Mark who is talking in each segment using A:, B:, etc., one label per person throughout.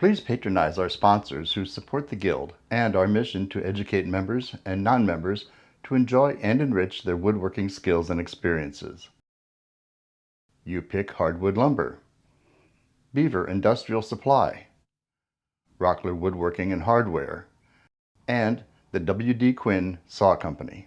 A: Please patronize our sponsors who support the Guild and our mission to educate members and non-members to enjoy and enrich their woodworking skills and experiences. You Pick Hardwood Lumber, Beaver Industrial Supply, Rockler Woodworking and Hardware, and the W.D. Quinn Saw Company.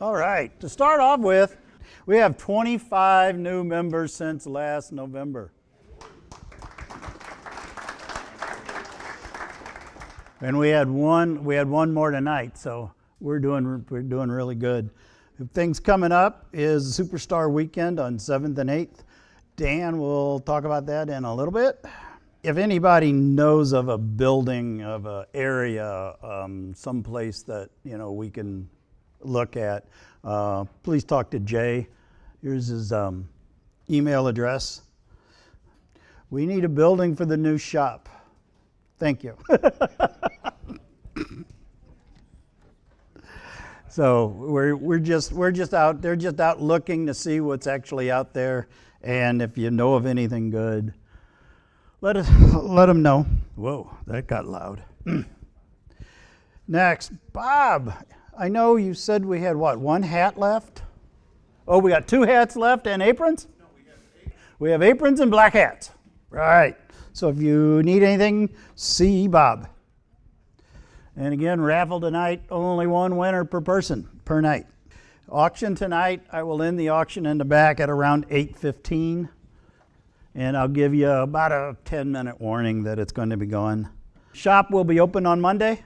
B: All right, to start off with, we have 25 new members since last November. And we had one more tonight, so we're doing really good. Things coming up is Superstar Weekend on 7th and 8th. Dan will talk about that in a little bit. If anybody knows of a building, of an area, someplace that we can look at, please talk to Jay. Here's his email address. We need a building for the new shop. Thank you. So we're just out. They're just out looking to see what's actually out there, and if you know of anything good, let them know. Whoa, that got loud. Next, Bob. I know you said we had one hat left? Oh, we got 2 hats left and aprons? No, we have aprons. We have aprons and black hats. Right. So if you need anything, see Bob. And again, raffle tonight, only one winner per person, per night. Auction tonight, I will end the auction in the back at around 8:15. And I'll give you about a 10-minute warning that it's going to be gone. Shop will be open on Monday.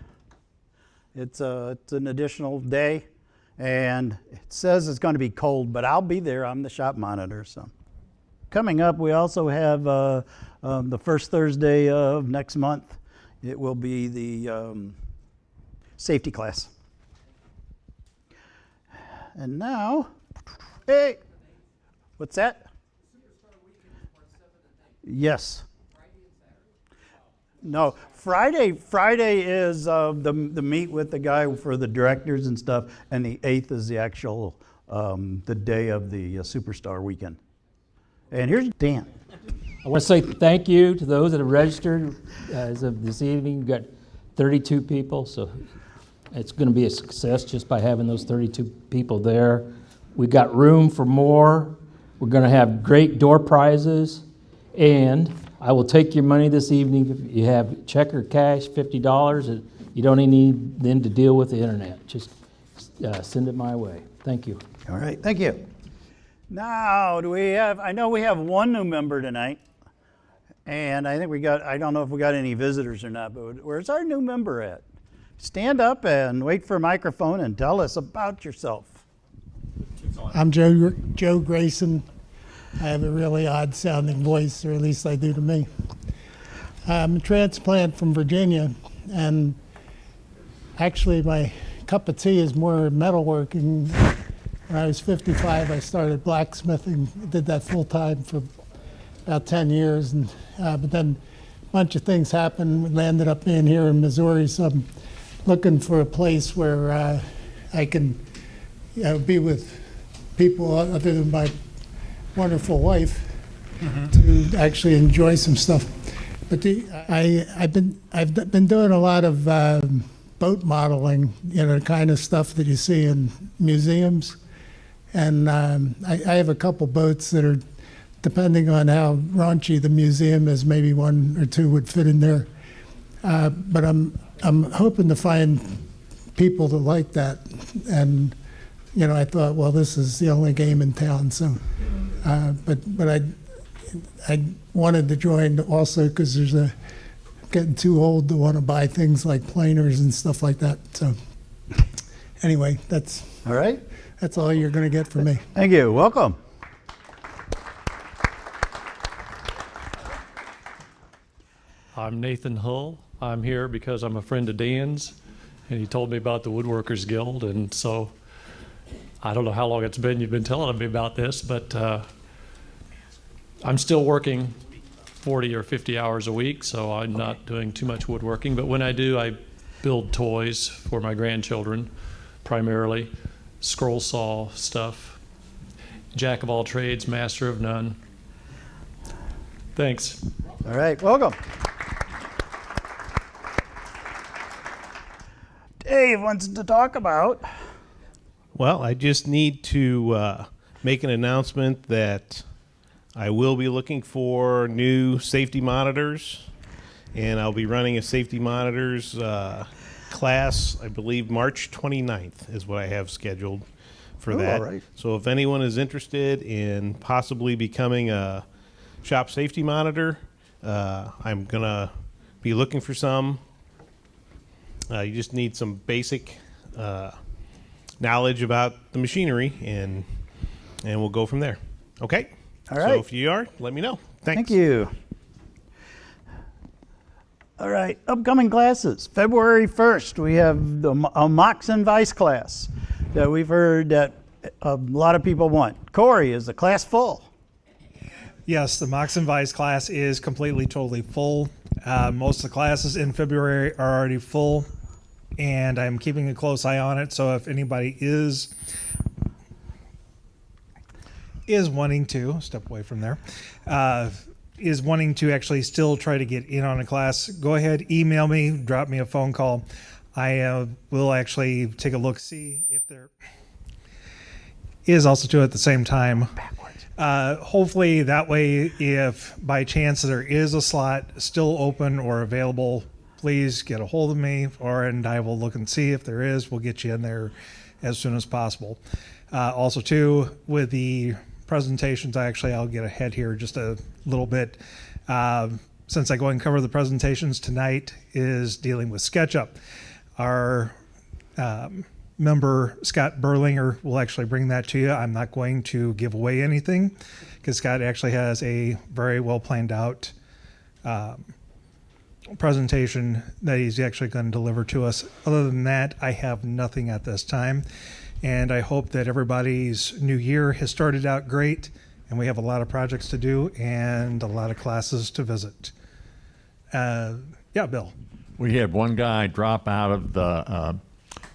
B: It's an additional day, and it says it's going to be cold, but I'll be there. I'm the shop monitor. So, coming up, we also have the first Thursday of next month. It will be the safety class. And now, hey, what's that? Yes. No, Friday is the meet with the guy for the directors and stuff, and the 8th is the actual the day of the Superstar Weekend. And here's Dan.
C: I want to say thank you to those that have registered as of this evening. We've got 32 people, so it's going to be a success just by having those 32 people there. We've got room for more. We're going to have great door prizes, and I will take your money this evening. If you have check or cash, $50, you don't even need then to deal with the internet. Just send it my way. Thank you.
B: All right, thank you. Now, I know we have one new member tonight, and I think I don't know if we got any visitors or not, but where's our new member at? Stand up and wait for a microphone and tell us about yourself.
D: I'm Joe Grayson. I have a really odd sounding voice, or at least I do to me. I'm a transplant from Virginia, and actually my cup of tea is more metalworking. When I was 55, I started blacksmithing. I did that full time for about 10 years, and but then a bunch of things happened. We landed up being here in Missouri, so I'm looking for a place where I can be with people other than my wonderful wife to actually enjoy some stuff. But I've been doing a lot of boat modeling, the kind of stuff that you see in museums. And I have a couple boats that are, depending on how raunchy the museum is, maybe 1 or 2 would fit in there. But I'm hoping to find people that like that. And I thought, well, this is the only game in town, so. But I wanted to join also because there's getting too old to want to buy things like planers and stuff like that. So anyway, that's
B: all right.
D: That's all you're going to get from me.
B: Thank you. Welcome.
E: I'm Nathan Hull. I'm here because I'm a friend of Dan's, and he told me about the Woodworkers Guild, and so I don't know how long it's been you've been telling me about this, but I'm still working 40 or 50 hours a week, so I'm not doing too much woodworking. But when I do, I build toys for my grandchildren, primarily. Scroll saw stuff. Jack of all trades, master of none. Thanks.
B: All right, welcome. Dave wants to talk about.
F: Well, I just need to make an announcement that I will be looking for new safety monitors, and I'll be running a safety monitors class, I believe March 29th is what I have scheduled for that.
B: All right.
F: So if anyone is interested in possibly becoming a shop safety monitor, I'm going to be looking for some. You just need some basic knowledge about the machinery, and we'll go from there. Okay?
B: All right.
F: So if you are, let me know. Thanks.
B: Thank you. All right, upcoming classes. February 1st, we have the Mox and Vice class that we've heard that a lot of people want. Corey, is the class full?
G: Yes, the Mox and Vice class is completely, totally full. Most of the classes in February are already full, and I'm keeping a close eye on it. So if anybody is wanting to step away from there, is wanting to actually still try to get in on a class, go ahead, email me, drop me a phone call. I will actually take a look, see if there is also two at the same time. Hopefully that way, if by chance there is a slot still open or available, please get a hold of me, and I will look and see if there is. We'll get you in there as soon as possible. Also too, with the presentations, I'll get ahead here just a little bit. Since I go and cover the presentations tonight, is dealing with SketchUp. Our member Scott Berlinger will actually bring that to you. I'm not going to give away anything because Scott actually has a very well planned out presentation that he's actually going to deliver to us. Other than that, I have nothing at this time. And I hope that everybody's new year has started out great, and we have a lot of projects to do and a lot of classes to visit. Yeah, Bill.
H: We had one guy drop out of the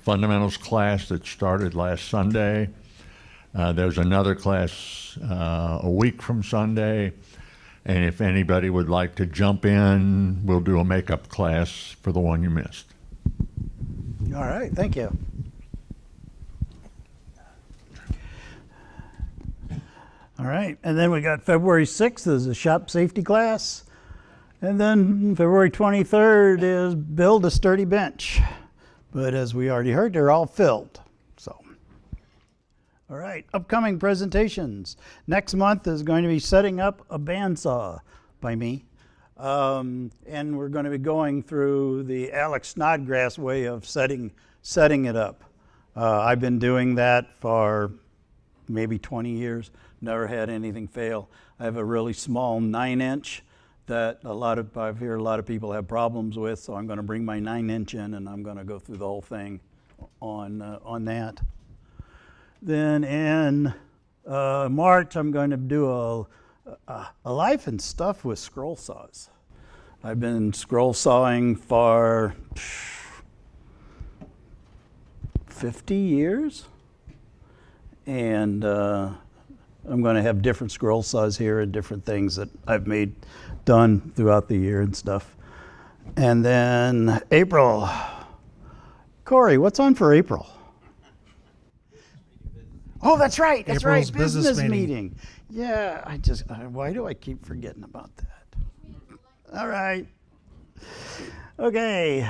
H: fundamentals class that started last Sunday. There's another class a week from Sunday. And if anybody would like to jump in, we'll do a makeup class for the one you missed.
B: All right, thank you. All right, and then we got February 6th is a shop safety class. And then February 23rd is build a sturdy bench. But as we already heard, they're all filled. So, all right, upcoming presentations. Next month is going to be setting up a bandsaw by me. And we're going to be going through the Alex Snodgrass way of setting it up. I've been doing that for maybe 20 years. Never had anything fail. I have a really small 9-inch that I hear a lot of people have problems with, so I'm going to bring my 9-inch in and I'm going to go through the whole thing on that. Then in March, I'm going to do a life and stuff with scroll saws. I've been scroll sawing for 50 years, and I'm going to have different scroll saws here and different things that I've done throughout the year and stuff. And then April. Corey, what's on for April? Oh, that's right. That's
G: April's
B: right.
G: business
B: Meeting. Yeah, why do I keep forgetting about that? All right. Okay,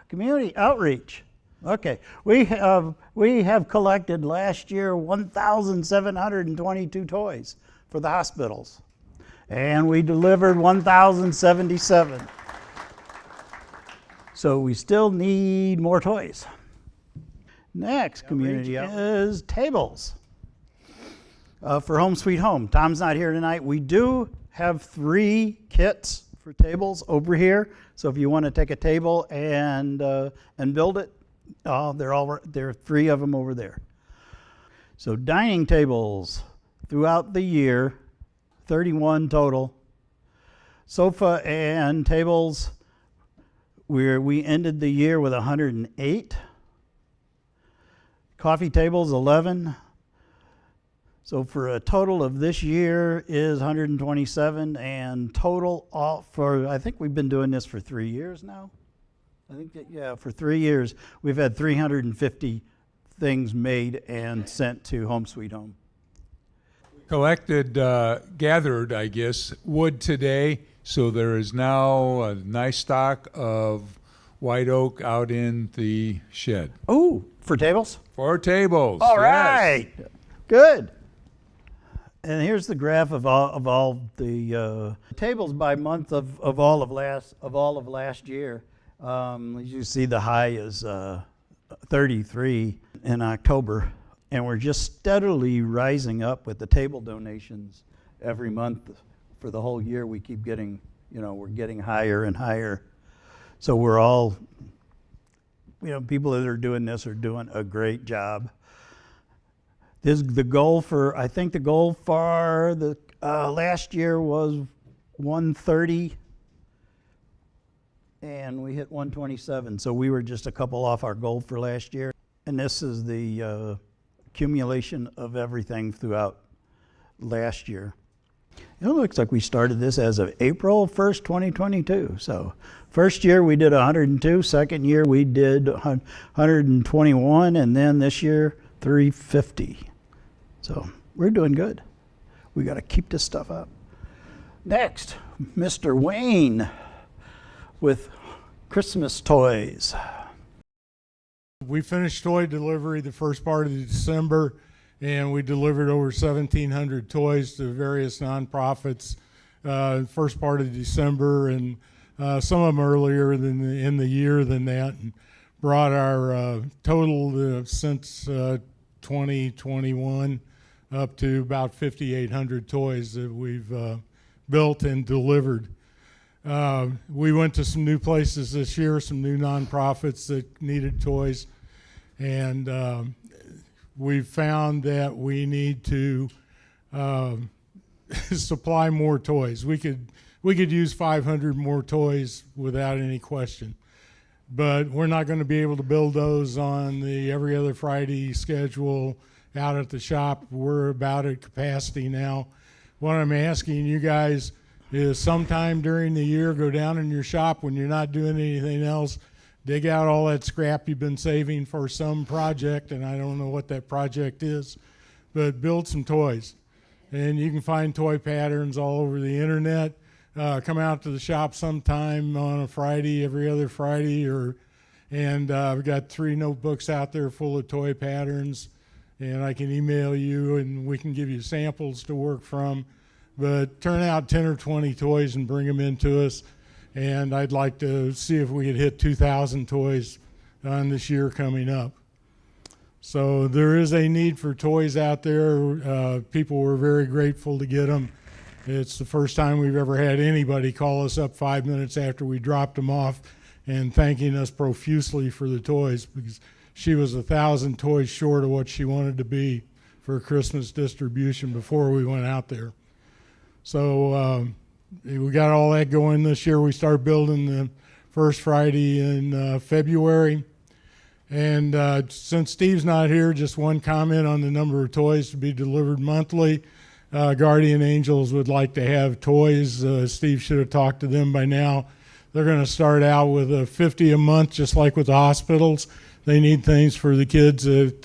B: community outreach. Okay, we have collected last year 1,722 toys for the hospitals, and we delivered 1,077. So we still need more toys. Next community is tables for Home Sweet Home. Tom's not here tonight. We do have 3 kits for tables over here. So if you want to take a table and build it, there are 3 of them over there. So dining tables throughout the year, 31 total. Sofa and tables, we ended the year with 108. Coffee tables, 11. So for a total of this year is 127, and total I think we've been doing this for 3 years now. I think that, yeah, for 3 years, we've had 350 things made and sent to Home Sweet Home.
I: Collected, gathered, I guess, wood today, so there is now a nice stock of white oak out in the shed.
B: Oh, for tables?
I: For tables.
B: All
I: yes.
B: right, good. And here's the graph of all the tables by month of all of last year. As you see, the high is 33 in October, and we're just steadily rising up with the table donations every month. For the whole year, we keep getting, we're getting higher and higher. So we're all, people that are doing this are doing a great job. This the goal for, I think the goal for the last year was 130, and we hit 127. So we were just a couple off our goal for last year. And this is the accumulation of everything throughout last year. It looks like we started this as of April 1st, 2022. So first year we did 102, second year we did 121, and then this year 350. So we're doing good. We got to keep this stuff up. Next, Mr. Wayne with Christmas toys.
J: We finished toy delivery the first part of December, and we delivered over 1,700 toys to various nonprofits first part of December, and some of them earlier in the year than that, and brought our total since 2021 up to about 5,800 toys that we've built and delivered. We went to some new places this year, some new nonprofits that needed toys, and we found that we need to supply more toys. We could use 500 more toys without any question, but we're not going to be able to build those on the every other Friday schedule out at the shop. We're about at capacity now. What I'm asking you guys is sometime during the year, go down in your shop when you're not doing anything else, dig out all that scrap you've been saving for some project, and I don't know what that project is, but build some toys. And you can find toy patterns all over the internet. Come out to the shop sometime on a Friday, every other Friday, and we've got 3 notebooks out there full of toy patterns, and I can email you and we can give you samples to work from. But turn out 10 or 20 toys and bring them into us. And I'd like to see if we could hit 2,000 toys on this year coming up. So there is a need for toys out there. People were very grateful to get them. It's the first time we've ever had anybody call us up 5 minutes after we dropped them off and thanking us profusely for the toys, because she was 1,000 toys short of what she wanted to be for Christmas distribution before we went out there. So we got all that going this year. We started building the first Friday in February. And since Steve's not here, just one comment on the number of toys to be delivered monthly. Guardian Angels would like to have toys. Steve should have talked to them by now. They're going to start out with 50 a month, just like with the hospitals. They need things for the kids at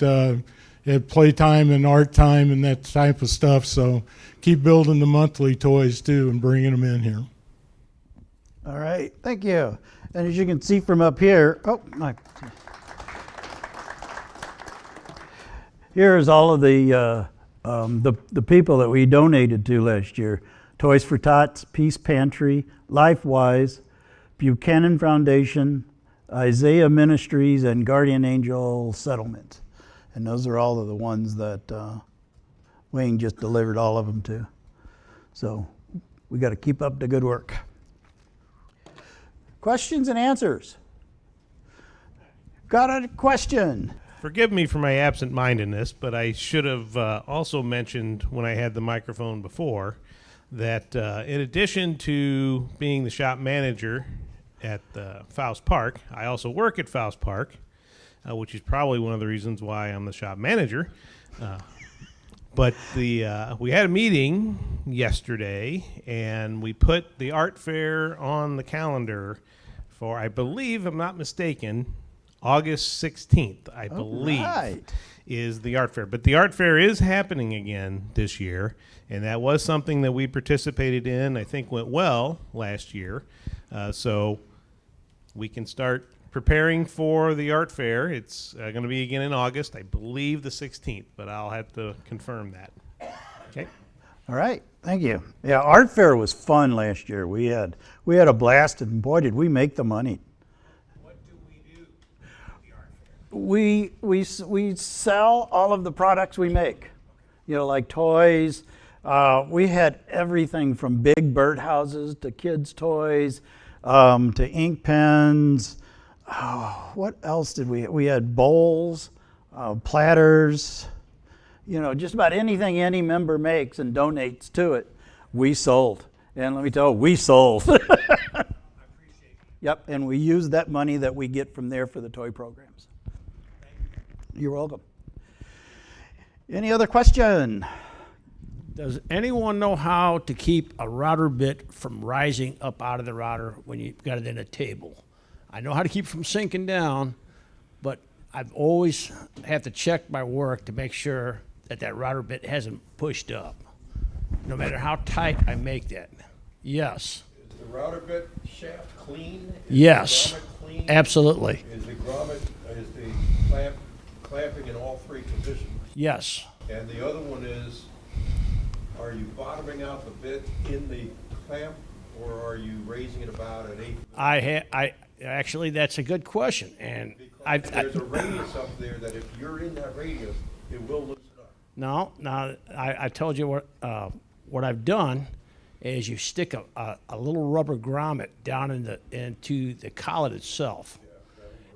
J: playtime and art time and that type of stuff. So keep building the monthly toys too and bringing them in here.
B: All right, thank you. And as you can see from up here, here's all of the people that we donated to last year. Toys for Tots, Peace Pantry, LifeWise, Buchanan Foundation, Isaiah Ministries, and Guardian Angel Settlement. And those are all of the ones that Wayne just delivered all of them to. So we got to keep up the good work. Questions and answers. Got a question?
F: Forgive me for my absent-mindedness, but I should have also mentioned when I had the microphone before that in addition to being the shop manager at Faust Park, I also work at Faust Park, which is probably one of the reasons why I'm the shop manager. But we had a meeting yesterday, and we put the art fair on the calendar for, I believe, if I'm not mistaken, August 16th, I believe,
B: right.
F: is the art fair. But the art fair is happening again this year, and that was something that we participated in, I think went well last year. So we can start preparing for the art fair. It's going to be again in August, I believe the 16th, but I'll have to confirm that. Okay.
B: All right, thank you. Yeah, art fair was fun last year. We had a blast, and boy, did we make the money.
F: What do we do at the art fair?
B: We sell all of the products we make. You know, like toys. We had everything from big birdhouses to kids' toys, to ink pens. Oh, what else did we have? We had bowls, platters, you know, just about anything any member makes and donates to it, we sold. And let me tell you, we sold.
F: I appreciate it.
B: Yep, and we use that money that we get from there for the toy programs.
F: Thank you.
B: You're welcome. Any other question?
K: Does anyone know how to keep a router bit from rising up out of the router when you've got it in a table? I know how to keep it from sinking down, but I've always have to check my work to make sure that that router bit hasn't pushed up, no matter how tight I make that. Yes.
L: Is the router bit shaft clean?
K: Yes.
L: The grommet clean?
K: Absolutely.
L: Is the grommet, is the clamping in all three positions?
K: Yes.
L: And the other one is, are you bottoming out the bit in the clamp, or are you raising it about an eighth?
K: Actually, that's a good question, and
L: there's a radius up there that if you're in that radius, it will loosen up.
K: No, I told you what I've done is you stick a little rubber grommet down into the collet itself,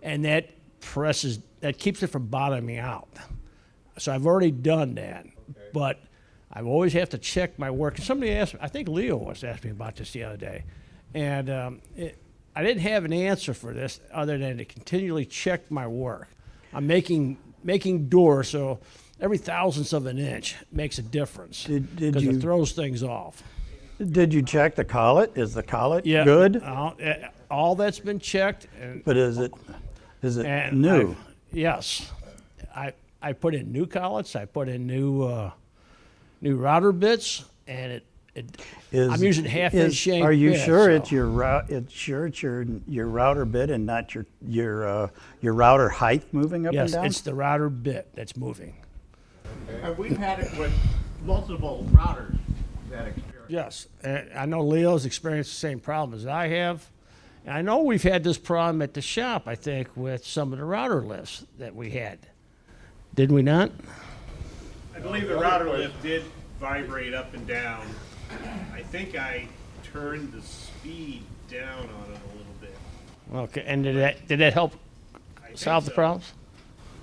K: and that keeps it from bottoming out. So I've already done that, but I always have to check my work. And somebody asked me, I think Leo was asking me about this the other day, and I didn't have an answer for this other than to continually check my work. I'm making doors, so every thousandth of an inch makes a difference because it throws things off.
B: Did you check the collet? Is the collet
K: Yeah,
B: good?
K: all that's been checked.
B: But is it new?
K: Yes. I put in new collets. I put in new router bits, and I'm using half-inch shank.
B: Are you
K: bits,
B: sure
K: so.
B: it's your router bit and not your router height moving up and down?
K: Yes, it's the router bit that's moving.
M: And we've had it with multiple routers, that experience.
K: Yes, and I know Leo's experienced the same problem as I have. And I know we've had this problem at the shop, I think, with some of the router lifts that we had. Did we not?
F: I believe the router lift did vibrate up and down. I think I turned the speed down on it a little bit.
K: Okay, and did that help solve the problems?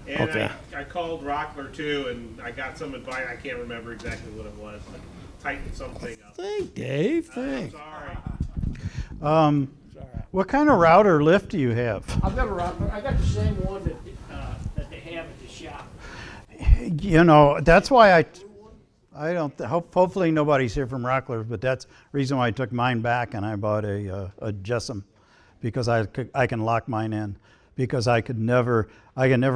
F: And
K: Okay.
F: I called Rockler too, and I got some advice. I can't remember exactly what it was, but tighten something up.
K: Thank Dave.
F: I'm
K: Thanks.
F: sorry.
B: What kind of router lift do you have?
K: I've got a router. I got the same one that they have at the shop.
B: You know, that's why I don't. Hopefully nobody's here from Rockler, but that's the reason why I took mine back and I bought a Jessam, because I can lock mine in, because I could never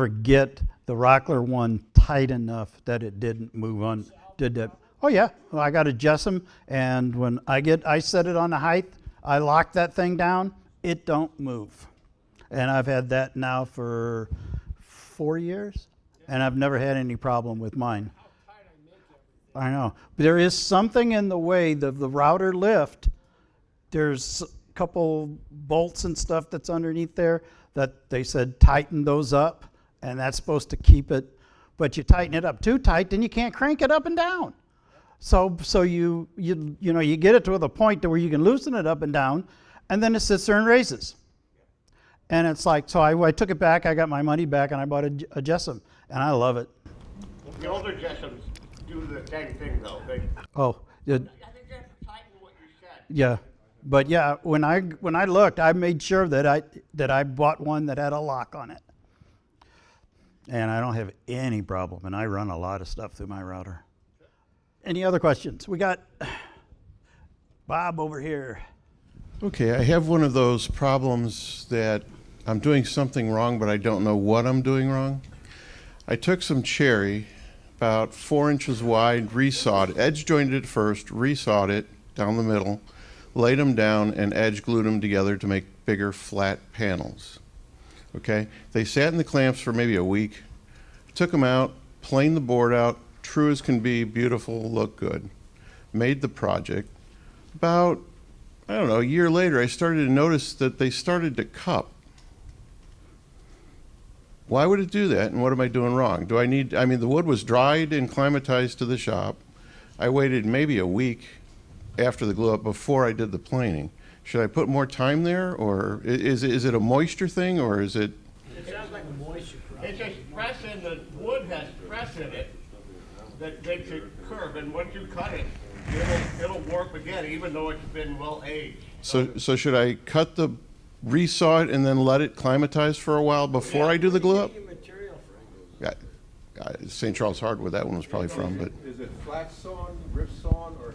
B: get the Rockler one tight enough that it didn't move on. Did that? Oh yeah, well, I got a Jessam, and when I set it on the height, I lock that thing down, it don't move, and I've had that now for 4 years, and I've never had any problem with mine. I know. But there is something in the way of the router lift. There's a couple bolts and stuff that's underneath there that they said tighten those up, and that's supposed to keep it. But you tighten it up too tight, then you can't crank it up and down. So you get it to the point where you can loosen it up and down, and then it sits there and raises. And it's like, so I took it back, I got my money back, and I bought a Jessam, and I love it.
M: The older Jessams do the same thing, though.
B: Oh,
M: I think they're
B: Yeah, but yeah, when I looked, I made sure that I bought one that had a lock on it, and I don't have any problem. And I run a lot of stuff through my router. Any other questions? We got Bob over here.
L: Okay, I have one of those problems that I'm doing something wrong, but I don't know what I'm doing wrong. I took some cherry, about 4 inches wide, resawed, edge jointed it first, resawed it down the middle, laid them down, and edge glued them together to make bigger flat panels. Okay, they sat in the clamps for maybe a week. Took them out, planed the board out, true as can be, beautiful, look good. Made the project. About, I don't know, a year later, I started to notice that they started to cup. Why would it do that, and what am I doing wrong? I mean, the wood was dried and climatized to the shop. I waited maybe a week after the glue up before I did the planing. Should I put more time there, or is it a moisture thing, or is it?
M: It sounds like a moisture problem. It's just stress in the wood has stress in it that makes it curve, and once you cut it, it'll warp again, even though it's been well aged.
L: So should I cut the resaw it and then let it climatize for a while before I do the glue up? Yeah, St. Charles Hardwood, that one was probably from, but.
N: Is it flat sawn, rip sawn, or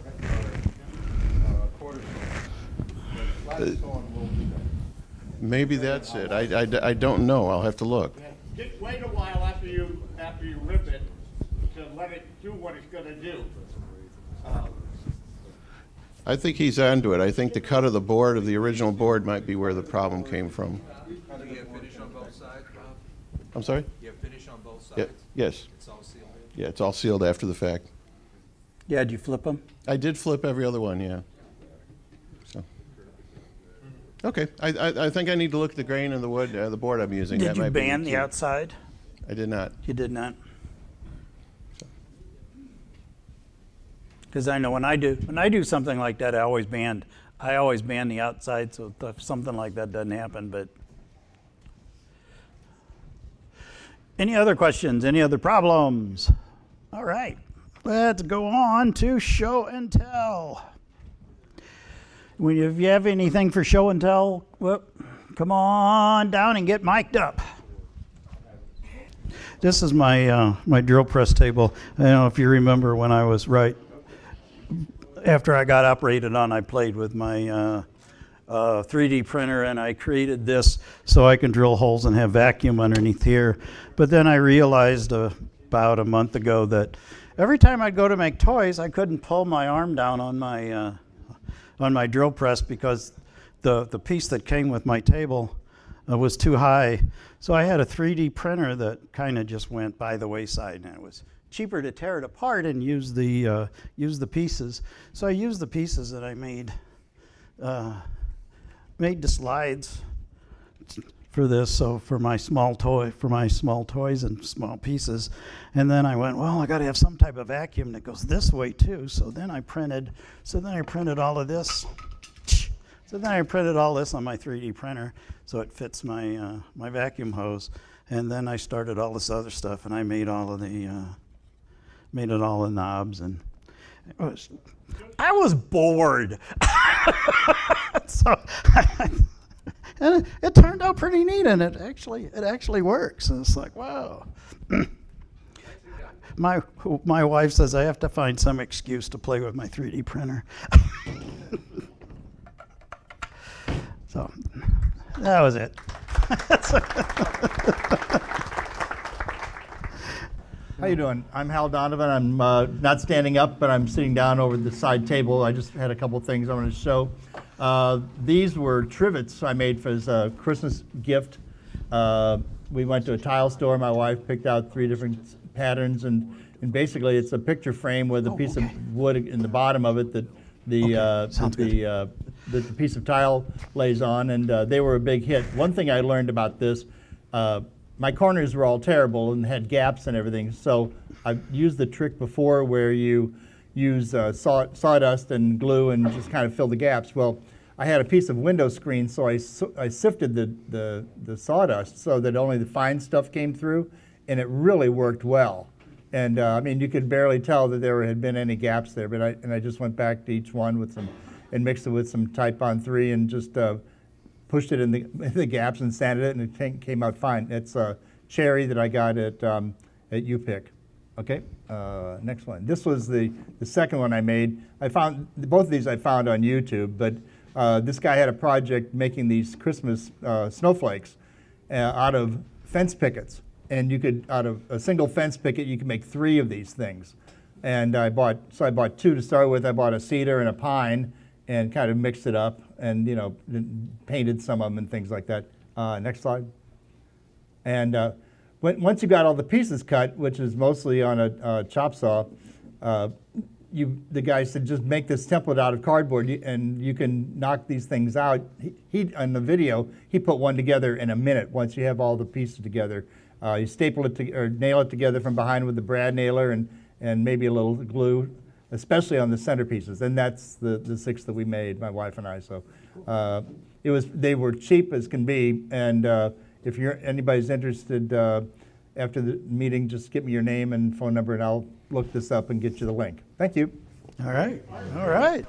N: quarter sawn? Flat sawn will do that.
L: Maybe that's it. I don't know. I'll have to look.
M: Just wait a while after you rip it to let it do what it's going to do.
L: I think he's onto it. I think the cut of the board, of the original board, might be where the problem came from.
O: Do you have finish on both sides, Rob?
L: I'm sorry?
O: You have finish on both sides?
L: Yeah, yes.
O: It's all sealed in?
L: Yeah, it's all sealed after the fact.
B: Yeah, did you flip them?
L: I did flip every other one, yeah. So. Okay, I think I need to look at the grain of the wood, the board I'm using.
B: Did
L: That
B: you
L: might be
B: band the
L: key.
B: outside?
L: I did not.
B: You did not. Because I know when I do something like that, I always band the outside, so if something like that doesn't happen. But any other questions? Any other problems? All right, let's go on to show and tell. If you have anything for show and tell, well, come on down and get mic'd up. This is my my drill press table. I don't know if you remember when I was after I got operated on, I played with my 3D printer, and I created this so I can drill holes and have vacuum underneath here. But then I realized about a month ago that every time I'd go to make toys, I couldn't pull my arm down on my drill press because the piece that came with my table was too high. So I had a 3D printer that kind of just went by the wayside, and it was cheaper to tear it apart and use the pieces. So I used the pieces that I made the slides for this. So for my small toys and small pieces, and then I went, well, I got to have some type of vacuum that goes this way too. So then I printed all of this. So then I printed all this on my 3D printer so it fits my my vacuum hose, and then I started all this other stuff, and I made all of the made it all the knobs, and I was bored. So and it turned out pretty neat, and it actually works. And it's like, wow. My wife says I have to find some excuse to play with my 3D printer. So that was it.
P: How you doing? I'm Hal Donovan. I'm not standing up, but I'm sitting down over the side table. I just had a couple things I want to show. These were trivets I made for as a Christmas gift. We went to a tile store. My wife picked out 3 different patterns, and basically it's a picture frame with a piece of wood in the bottom of it that the piece of tile lays on, and they were a big hit. One thing I learned about this, my corners were all terrible and had gaps and everything, so I've used the trick before where you use sawdust and glue and just kind of fill the gaps. Well, I had a piece of window screen, so I sifted the sawdust so that only the fine stuff came through, and it really worked well. And I mean, you could barely tell that there had been any gaps there, but I just went back to each one with some and mixed it with some Type on 3 and just pushed it in the gaps and sanded it, and it came out fine. It's cherry that I got at UPick. Okay, next one. This was the second one I made. I found both of these I found on YouTube, but this guy had a project making these Christmas snowflakes out of fence pickets, and you could, out of a single fence picket, you could make 3 of these things. And I bought 2 to start with. I bought a cedar and a pine, and kind of mixed it up, and painted some of them and things like that. Next slide. And once you got all the pieces cut, which is mostly on a chop saw, the guy said, just make this template out of cardboard and you can knock these things out. He on the video, he put one together in a minute once you have all the pieces together. You staple it or nail it together from behind with the brad nailer and maybe a little glue, especially on the centerpieces. And that's the 6 that we made, my wife and I. So they were cheap as can be. And if anybody's interested after the meeting, just give me your name and phone number, and I'll look this up and get you the link. Thank you.
B: All right. All right.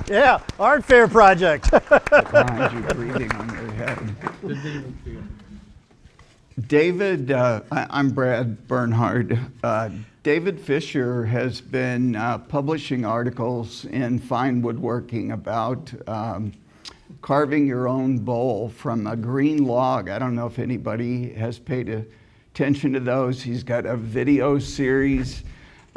B: Yeah, art fair project.
Q: Behind you, breathing on your head. David, I'm Brad Bernhard. David Fisher has been publishing articles in Fine Woodworking about carving your own bowl from a green log. I don't know if anybody has paid attention to those. He's got a video series.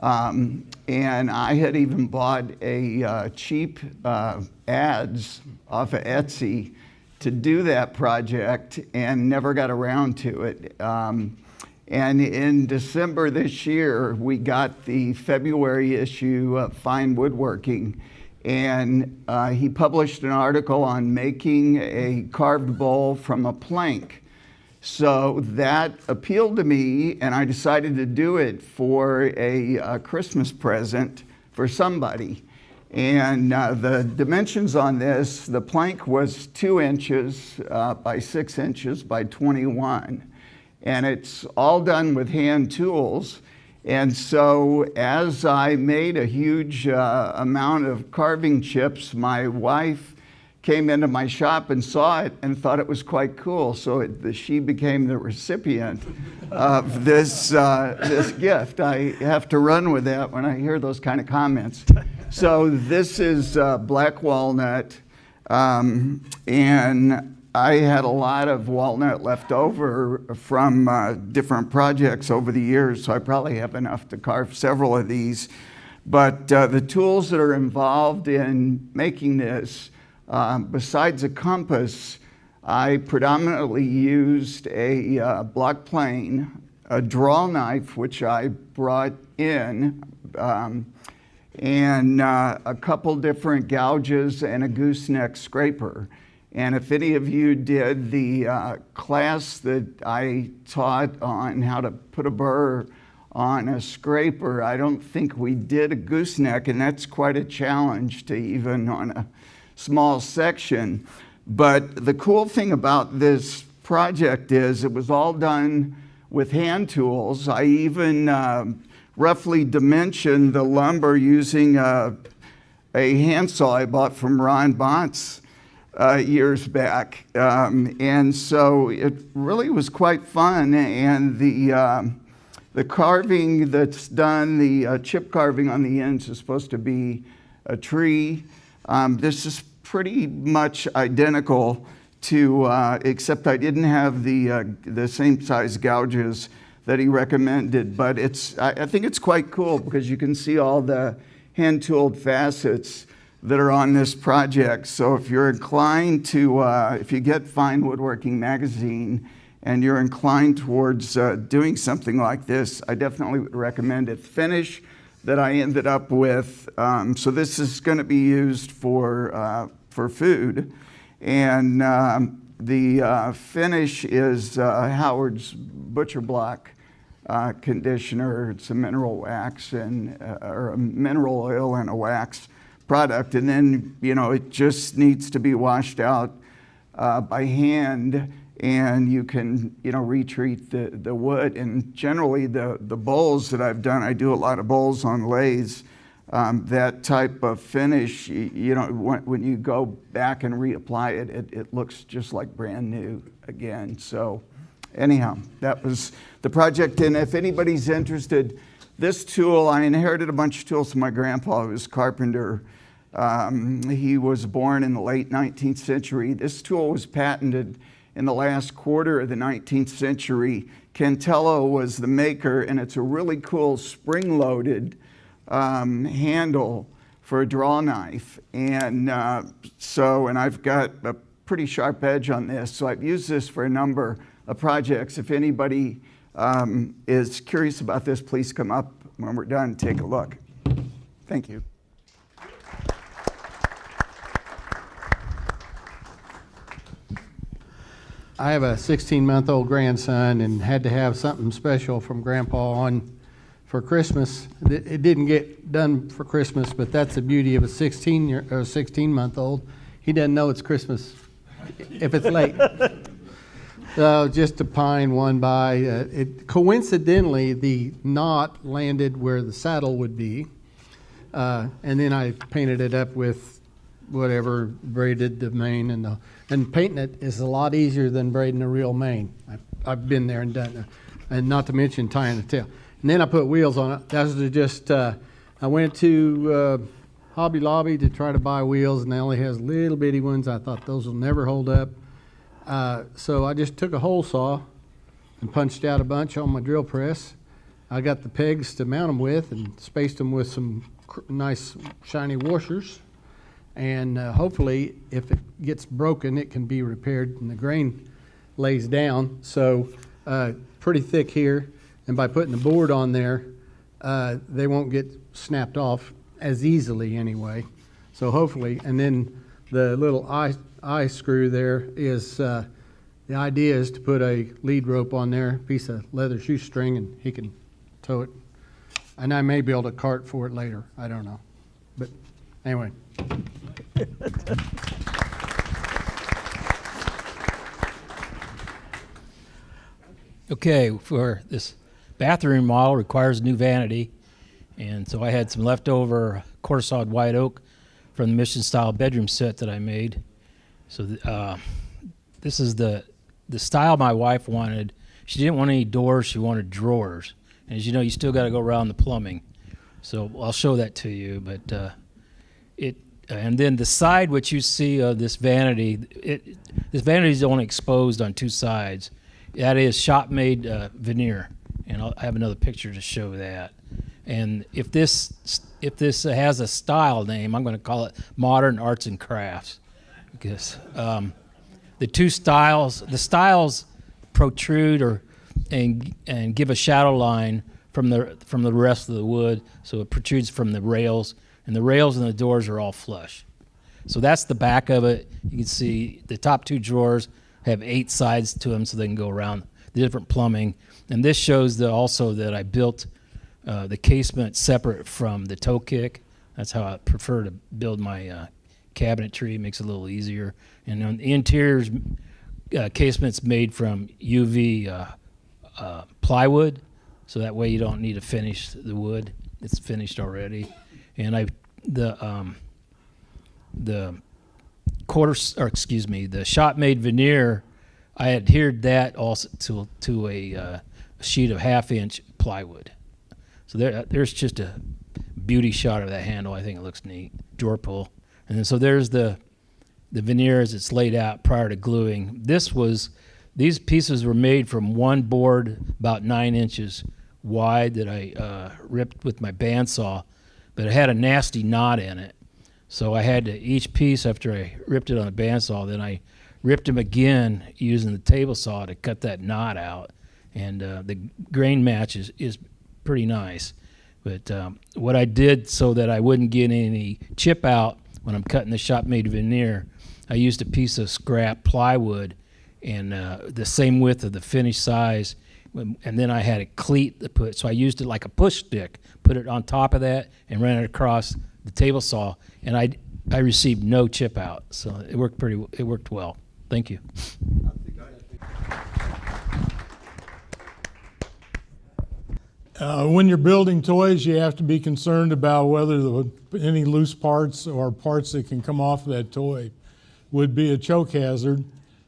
Q: And I had even bought a cheap ads off of Etsy to do that project and never got around to it. And in December this year, we got the February issue of Fine Woodworking. And he published an article on making a carved bowl from a plank. So that appealed to me, and I decided to do it for a Christmas present for somebody. And the dimensions on this, the plank was 2 inches by 6 inches by 21. And it's all done with hand tools. And so as I made a huge amount of carving chips, my wife came into my shop and saw it and thought it was quite cool. So she became the recipient of this gift. I have to run with that when I hear those kind of comments. So this is black walnut, and I had a lot of walnut left over from different projects over the years, so I probably have enough to carve several of these. But the tools that are involved in making this, besides a compass, I predominantly used a block plane, a draw knife, which I brought in, and a couple different gouges and a gooseneck scraper. And if any of you did the class that I taught on how to put a burr on a scraper, I don't think we did a gooseneck, and that's quite a challenge to even on a small section. But the cool thing about this project is it was all done with hand tools. I even roughly dimensioned the lumber using a handsaw I bought from Ron Bontz years back. And so it really was quite fun. And the carving that's done, the chip carving on the ends is supposed to be a tree. This is pretty much identical to, except I didn't have the same size gouges that he recommended, but I think it's quite cool because you can see all the hand-tooled facets that are on this project. So if you're inclined to, if you get Fine Woodworking magazine and you're inclined towards doing something like this, I definitely would recommend it. Finish that I ended up with, so this is going to be used for food, and the finish is Howard's Butcher Block conditioner. It's a mineral wax or a mineral oil and a wax product, and then it just needs to be washed out by hand, and you can retreat the wood. And generally the bowls that I've done, I do a lot of bowls on lathes. that type of finish, you know, when you go back and reapply it, it looks just like brand new again. So anyhow, that was the project. And if anybody's interested, this tool, I inherited a bunch of tools from my grandpa, who was a carpenter. He was born in the late 19th century. This tool was patented in the last quarter of the 19th century. Cantello was the maker, and it's a really cool spring-loaded handle for a draw knife. And and I've got a pretty sharp edge on this, so I've used this for a number of projects. If anybody is curious about this, please come up when we're done and take a look. Thank you.
R: I have a 16-month-old grandson and had to have something special from Grandpa on for Christmas. It didn't get done for Christmas, but that's the beauty of a 16-month-old. He doesn't know it's Christmas if it's late. So just a pine one by. Coincidentally, the knot landed where the saddle would be, and then I painted it up with whatever, braided the mane, and painting it is a lot easier than braiding a real mane. I've been there and done it, and not to mention tying the tail. And then I put wheels on it. That was just, I went to Hobby Lobby to try to buy wheels, and they only has little bitty ones. I thought those will never hold up. So I just took a hole saw and punched out a bunch on my drill press. I got the pegs to mount them with and spaced them with some nice shiny washers. And hopefully, if it gets broken, it can be repaired and the grain lays down. So pretty thick here. And by putting the board on there, they won't get snapped off as easily anyway. So hopefully, and then the little eye screw there is, the idea is to put a lead rope on there, piece of leather shoestring, and he can tow it. And I may build a cart for it later. I don't know. But anyway.
C: Okay, for this bathroom model requires a new vanity, and so I had some leftover quarter sawed white oak from the mission style bedroom set that I made. So this is the style my wife wanted. She didn't want any doors, she wanted drawers. And as you know, you still got to go around the plumbing. So I'll show that to you, but and then the side which you see of this vanity, this vanity is only exposed on two sides. That is shop-made veneer, and I have another picture to show that. And if this has a style name, I'm going to call it Modern Arts and Crafts, because the styles protrude and give a shadow line from the rest of the wood, so it protrudes from the rails. And the rails and the doors are all flush. So that's the back of it. You can see the top two drawers have 8 sides to them so they can go around the different plumbing. And this shows also that I built the casement separate from the toe kick. That's how I prefer to build my cabinetry. It makes it a little easier. And on the interiors, casement's made from UV plywood, so that way you don't need to finish the wood. It's finished already. And the shop-made veneer, I adhered that also to a sheet of 1/2-inch plywood. So there's just a beauty shot of that handle. I think it looks neat. Drawer pull, and then so there's the veneer as it's laid out prior to gluing. These pieces were made from one board about 9 inches wide that I ripped with my bandsaw. But it had a nasty knot in it. So I had to, each piece after I ripped it on a bandsaw, then I ripped them again using the table saw to cut that knot out. And the grain match is pretty nice. But what I did so that I wouldn't get any chip out when I'm cutting the shop-made veneer, I used a piece of scrap plywood and the same width of the finished size. And then I had a cleat to put, so I used it like a push stick, put it on top of that and ran it across the table saw, and I received no chip out, so it worked well. Thank you.
J: When you're building toys, you have to be concerned about whether any loose parts or parts that can come off that toy would be a choke hazard.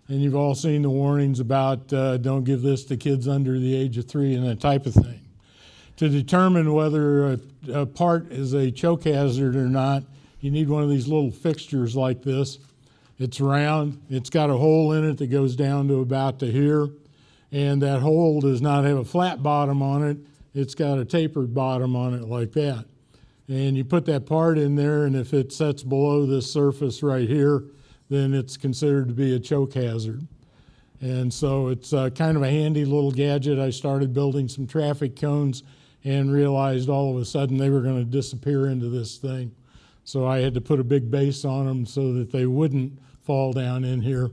J: And you've all seen the warnings about don't give this to kids under the age of 3 and that type of thing. To determine whether a part is a choke hazard or not, you need one of these little fixtures like this. It's round, it's got a hole in it that goes down to about to here, and that hole does not have a flat bottom on it. It's got a tapered bottom on it like that. And you put that part in there, and if it sets below this surface right here, then it's considered to be a choke hazard. And so it's kind of a handy little gadget. I started building some traffic cones and realized all of a sudden they were going to disappear into this thing. So I had to put a big base on them so that they wouldn't fall down in here.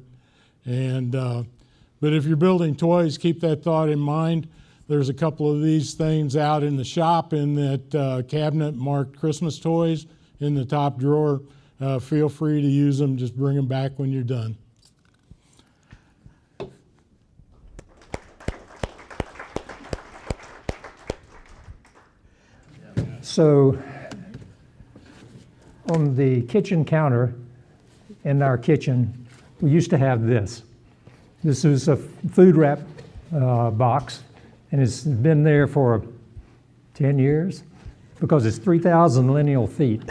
J: And but if you're building toys, keep that thought in mind. There's a couple of these things out in the shop in that cabinet marked Christmas toys in the top drawer. Feel free to use them. Just bring them back when you're done.
S: So on the kitchen counter in our kitchen, we used to have this. This is a food wrap box, and it's been there for 10 years because it's 3,000 lineal feet.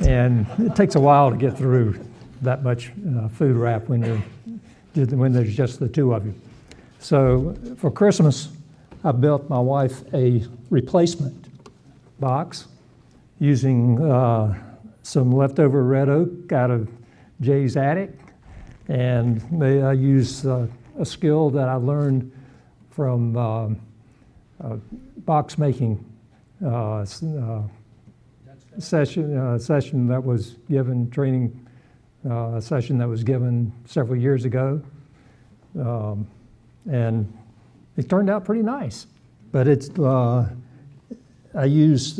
S: And it takes a while to get through that much food wrap when there's just the two of you. So for Christmas, I built my wife a replacement box using some leftover red oak out of Jay's attic, and I used a skill that I learned from box making session that was given, training session that was given several years ago, and it turned out pretty nice. But it's I used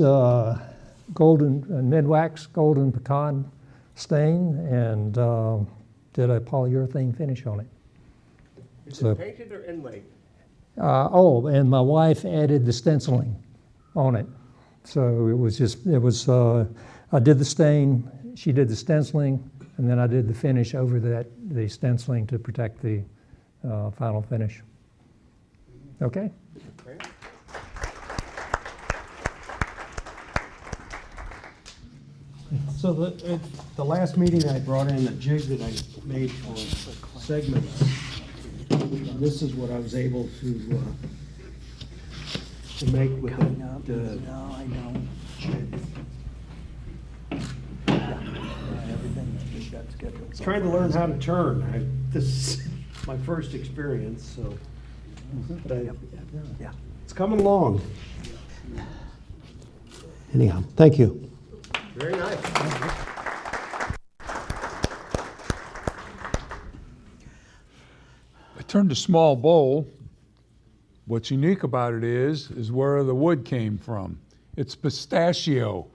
S: golden Midwax golden pecan stain and did a polyurethane finish on it.
M: Is it painted or inlaid?
S: And my wife added the stenciling on it. So it was I did the stain, she did the stenciling, and then I did the finish over the stenciling to protect the final finish. Okay?
M: Great.
T: So the last meeting I brought in a jig that I made for segments. This is what I was able to make with the.
B: No, I don't.
T: Trying to learn how to turn. This is my first experience, so. But it's coming along. Anyhow, thank you.
M: Very nice.
I: I turned a small bowl. What's unique about it is where the wood came from. It's pistachio.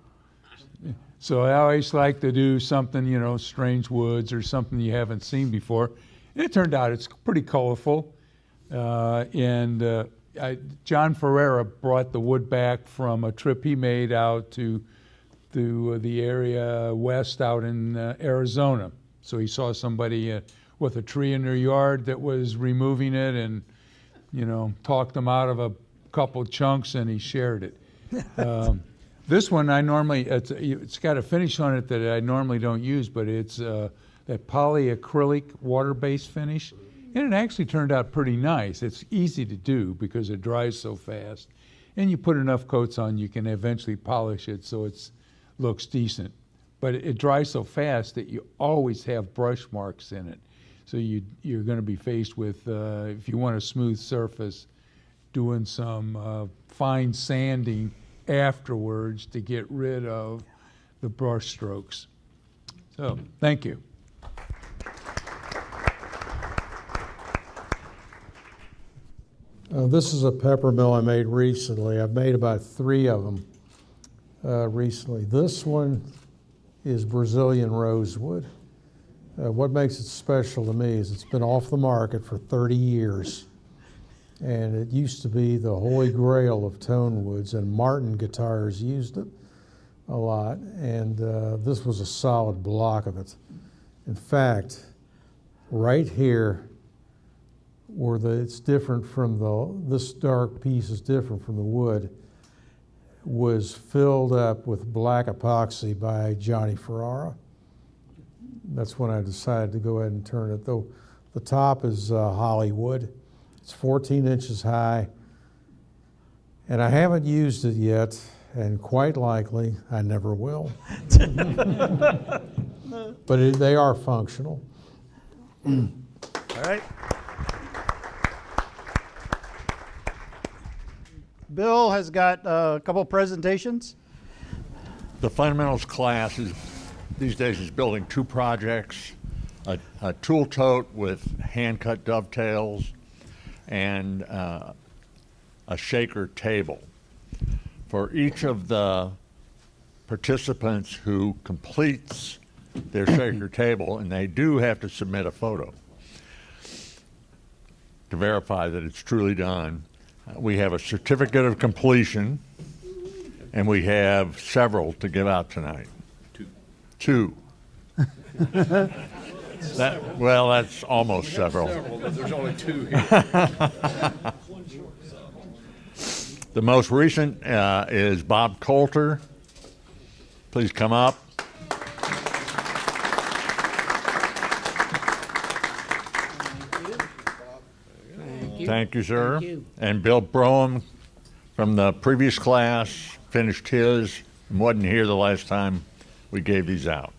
I: So I always like to do something, strange woods or something you haven't seen before. And it turned out it's pretty colorful. John Ferreira brought the wood back from a trip he made out to the area west out in Arizona. So he saw somebody with a tree in their yard that was removing it and, talked them out of a couple chunks, and he shared it. This one it's got a finish on it that I normally don't use, but it's that polyacrylic water-based finish. And it actually turned out pretty nice. It's easy to do because it dries so fast. And you put enough coats on, you can eventually polish it so it looks decent. But it dries so fast that you always have brush marks in it. So you're going to be faced with, if you want a smooth surface, doing some fine sanding afterwards to get rid of the brush strokes. So, thank you.
T: This is a pepper mill I made recently. I've made about 3 of them recently. This one is Brazilian rosewood. What makes it special to me is it's been off the market for 30 years. And it used to be the holy grail of tone woods, and Martin guitars used it a lot, and this was a solid block of it. In fact, right here, where it's different from this dark piece is different from the wood, was filled up with black epoxy by Johnny Ferrara. That's when I decided to go ahead and turn it, though the top is Hollywood. It's 14 inches high, and I haven't used it yet, and quite likely I never will. But they are functional.
B: All right. Bill has got a couple presentations.
H: The fundamentals class these days is building 2 projects, a tool tote with hand-cut dovetails and a shaker table. For each of the participants who completes their shaker table, and they do have to submit a photo to verify that it's truly done, we have a certificate of completion, and we have several to give out tonight. Two. That's almost several.
N: But there's only 2 here.
H: The most recent is Bob Coulter. Please come up. Thank you, sir.
U: Thank you.
H: And Bill Broham from the previous class finished his and wasn't here the last time we gave these out.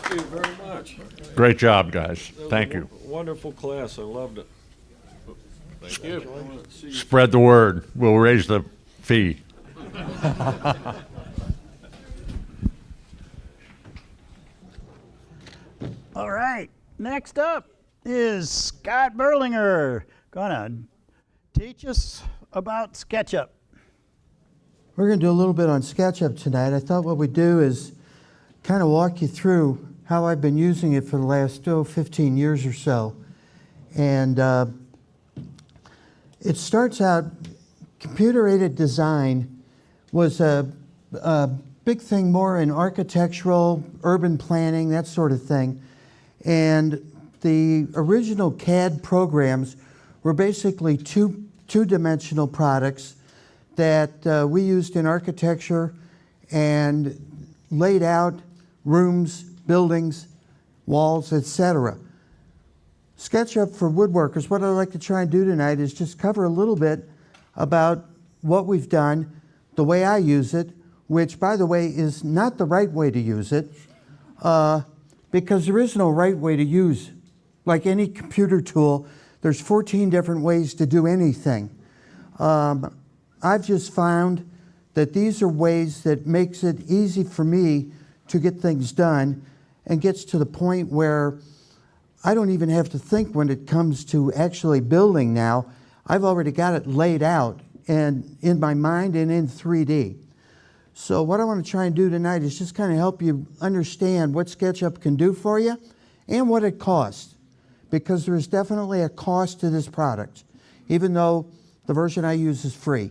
N: Thank you very much.
H: Great job, guys. Thank you.
N: Wonderful class. I loved it. Thank you.
H: Spread the word. We'll raise the fee.
B: All right, next up is Scott Berlinger, gonna teach us about SketchUp.
V: We're going to do a little bit on SketchUp tonight. I thought what we'd do is kind of walk you through how I've been using it for the last 15 years or so. And it starts out, computer-aided design was a big thing more in architectural, urban planning, that sort of thing. And the original CAD programs were basically two-dimensional products that we used in architecture and laid out rooms, buildings, walls, etc. SketchUp for woodworkers, what I'd like to try and do tonight is just cover a little bit about what we've done, the way I use it, which, by the way, is not the right way to use it, because there is no right way to use. Like any computer tool, there's 14 different ways to do anything. I've just found that these are ways that makes it easy for me to get things done and gets to the point where I don't even have to think when it comes to actually building now. I've already got it laid out and in my mind and in 3D. So what I want to try and do tonight is just kind of help you understand what SketchUp can do for you and what it costs, because there is definitely a cost to this product, even though the version I use is free.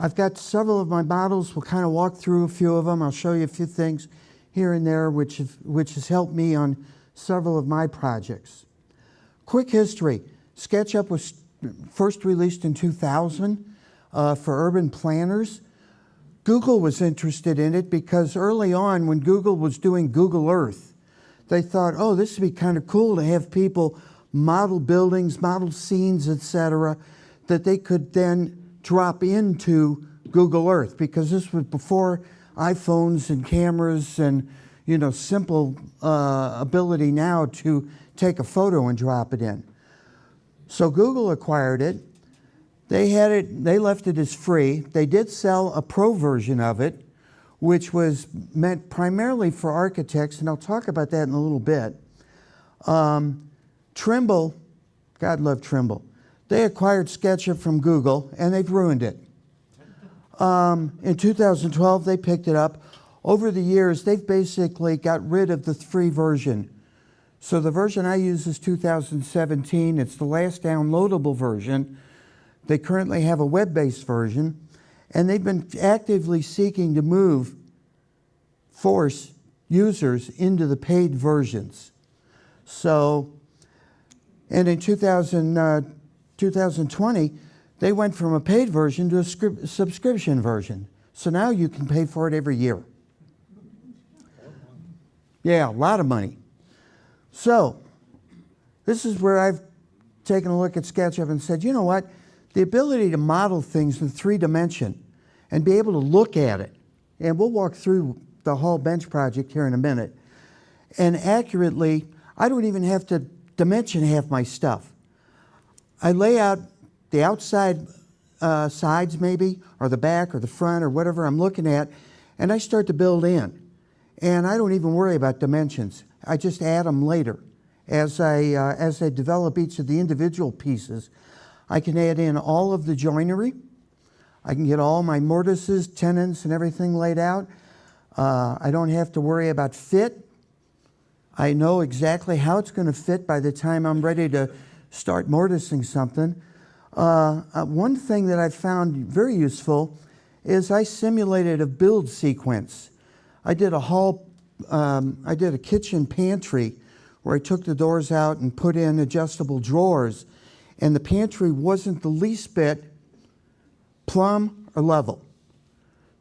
V: I've got several of my models. We'll kind of walk through a few of them. I'll show you a few things here and there which has helped me on several of my projects. Quick history. SketchUp was first released in 2000 for urban planners. Google was interested in it because early on when Google was doing Google Earth, they thought, oh, this would be kind of cool to have people model buildings, model scenes, etc., that they could then drop into Google Earth, because this was before iPhones and cameras and, you know, simple ability now to take a photo and drop it in. So Google acquired it. They had it, they left it as free. They did sell a pro version of it, which was meant primarily for architects, and I'll talk about that in a little bit. Trimble, God love Trimble, they acquired SketchUp from Google, and they've ruined it. In 2012, they picked it up. over the years, they've basically got rid of the free version. So the version I use is 2017. It's the last downloadable version. They currently have a web-based version, and they've been actively seeking to force users into the paid versions. So, and in 2020, they went from a paid version to a subscription version. So now you can pay for it every year. Yeah, a lot of money. So, this is where I've taken a look at SketchUp and said, you know what? The ability to model things in 3-dimension and be able to look at it, and we'll walk through the Hall bench project here in a minute, and accurately, I don't even have to dimension half my stuff. I lay out the outside sides maybe, or the back or the front or whatever I'm looking at, and I start to build in. And I don't even worry about dimensions. I just add them later. As I develop each of the individual pieces, I can add in all of the joinery. I can get all my mortises, tenons, and everything laid out. I don't have to worry about fit. I know exactly how it's going to fit by the time I'm ready to start mortising something. One thing that I found very useful is I simulated a build sequence. I did a kitchen pantry where I took the doors out and put in adjustable drawers, and the pantry wasn't the least bit plumb or level.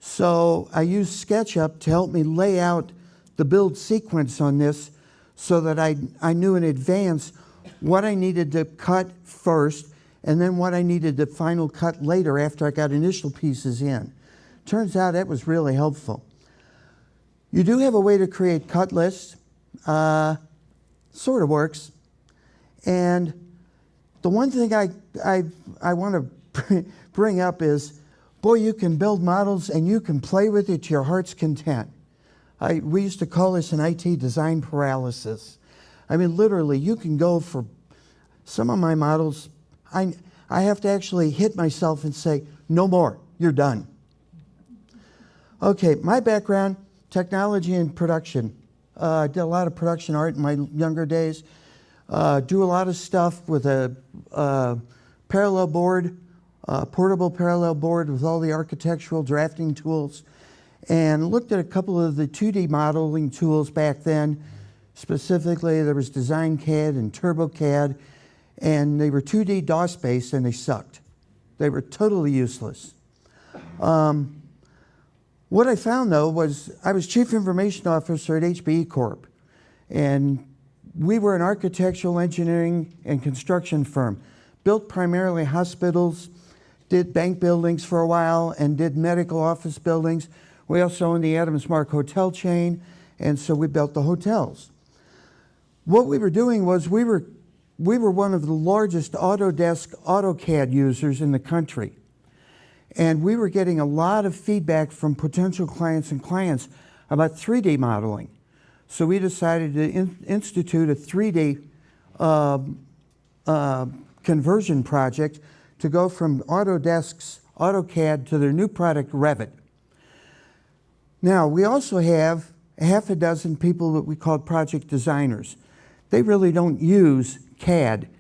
V: So I used SketchUp to help me lay out the build sequence on this so that I knew in advance what I needed to cut first and then what I needed to final cut later after I got initial pieces in. Turns out that was really helpful. You do have a way to create cut lists. Sort of works. And the one thing I want to bring up is, boy, you can build models and you can play with it to your heart's content. We used to call this an IT design paralysis. I mean, literally, you can go for some of my models. I have to actually hit myself and say, no more, you're done. Okay, my background, technology and production. I did a lot of production art in my younger days. Do a lot of stuff with a parallel board, portable parallel board with all the architectural drafting tools, and looked at a couple of the 2D modeling tools back then. Specifically, there was DesignCAD and TurboCAD, and they were 2D DOS-based and they sucked. They were totally useless. What I found, though, was I was Chief Information Officer at HBE Corp. And we were an architectural engineering and construction firm. Built primarily hospitals, did bank buildings for a while, and did medical office buildings. We also owned the Adams Mark hotel chain, and so we built the hotels. What we were doing was we were one of the largest Autodesk AutoCAD users in the country. And we were getting a lot of feedback from potential clients and clients about 3D modeling. So we decided to institute a 3D conversion project to go from Autodesk's AutoCAD to their new product, Revit. Now, we also have half a dozen people that we call project designers. They really don't use CAD.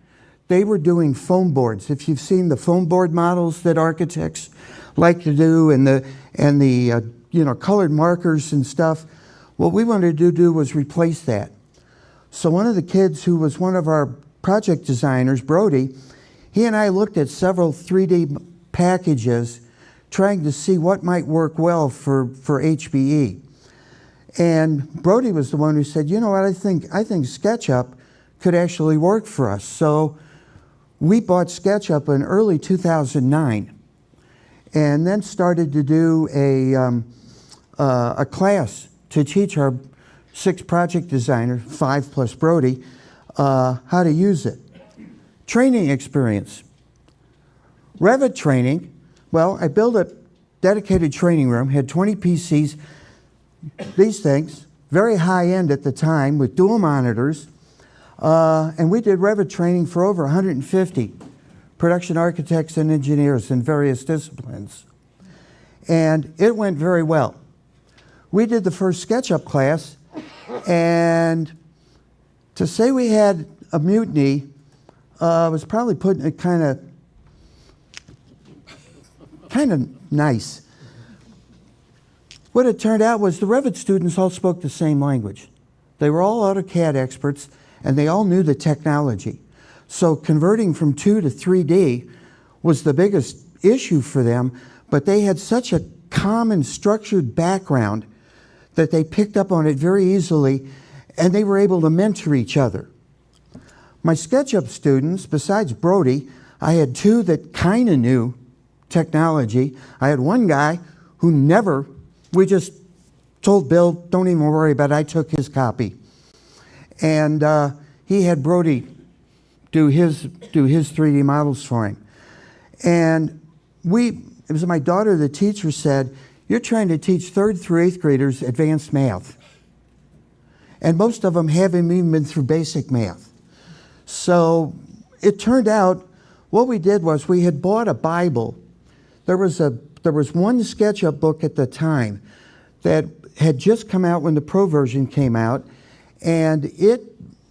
V: They were doing foam boards. If you've seen the foam board models that architects like to do and the colored markers and stuff, what we wanted to do was replace that. So one of the kids who was one of our project designers, Brody, he and I looked at several 3D packages trying to see what might work well for HBE. And Brody was the one who said, you know what, I think SketchUp could actually work for us. So we bought SketchUp in early 2009 and then started to do a class to teach our 6 project designers, 5 plus Brody, how to use it. Training experience. Revit training, well, I built a dedicated training room, had 20 PCs, these things, very high end at the time with dual monitors, and we did Revit training for over 150 production architects and engineers in various disciplines. And it went very well. we did the first SketchUp class, and to say we had a mutiny was probably putting it kind of nice. What it turned out was the Revit students all spoke the same language. They were all AutoCAD experts, and they all knew the technology. So converting from 2 to 3D was the biggest issue for them, but they had such a common structured background that they picked up on it very easily, and they were able to mentor each other. My SketchUp students, besides Brody, I had 2 that kind of knew technology. I had one guy who never, we just told Bill, don't even worry about it. I took his copy. And he had Brody do his 3D models for him. And it was my daughter, the teacher, said, you're trying to teach 3rd through 8th graders advanced math. And most of them haven't even been through basic math. So it turned out, what we did was we had bought a Bible. There was one SketchUp book at the time that had just come out when the Pro version came out, and it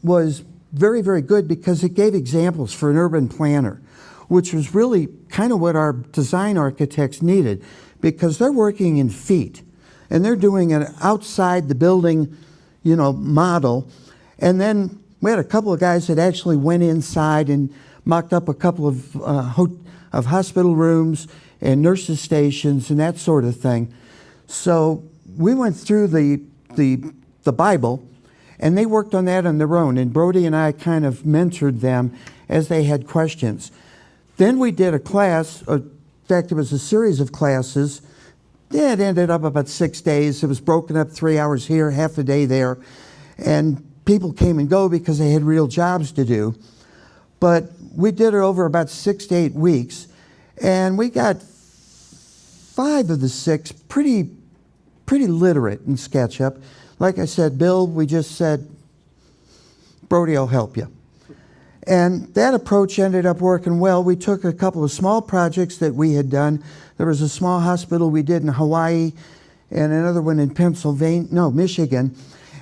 V: was very, very good because it gave examples for an urban planner, which was really kind of what our design architects needed, because they're working in feet, and they're doing an outside the building, model. And then we had a couple of guys that actually went inside and mocked up a couple of hospital rooms and nurses' stations and that sort of thing. So we went through the Bible, and they worked on that on their own, and Brody and I kind of mentored them as they had questions. Then we did a class, in fact, it was a series of classes. It ended up about 6 days. It was broken up 3 hours here, half a day there, and people came and go because they had real jobs to do. But we did it over about 6 to 8 weeks, and we got 5 of the 6 pretty literate in SketchUp. Like I said, Bill, we just said, Brody will help you. And that approach ended up working well. We took a couple of small projects that we had done. There was a small hospital we did in Hawaii and another one in Michigan.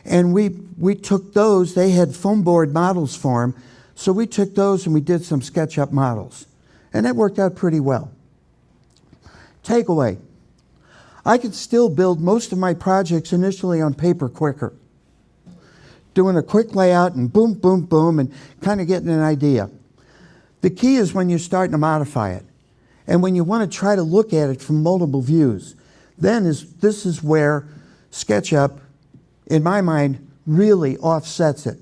V: And we took those. They had foam board models for them. So we took those and we did some SketchUp models. And that worked out pretty well. Takeaway. I could still build most of my projects initially on paper quicker, doing a quick layout and boom, boom, boom, and kind of getting an idea. The key is when you're starting to modify it, and when you want to try to look at it from multiple views. This is where SketchUp, in my mind, really offsets it.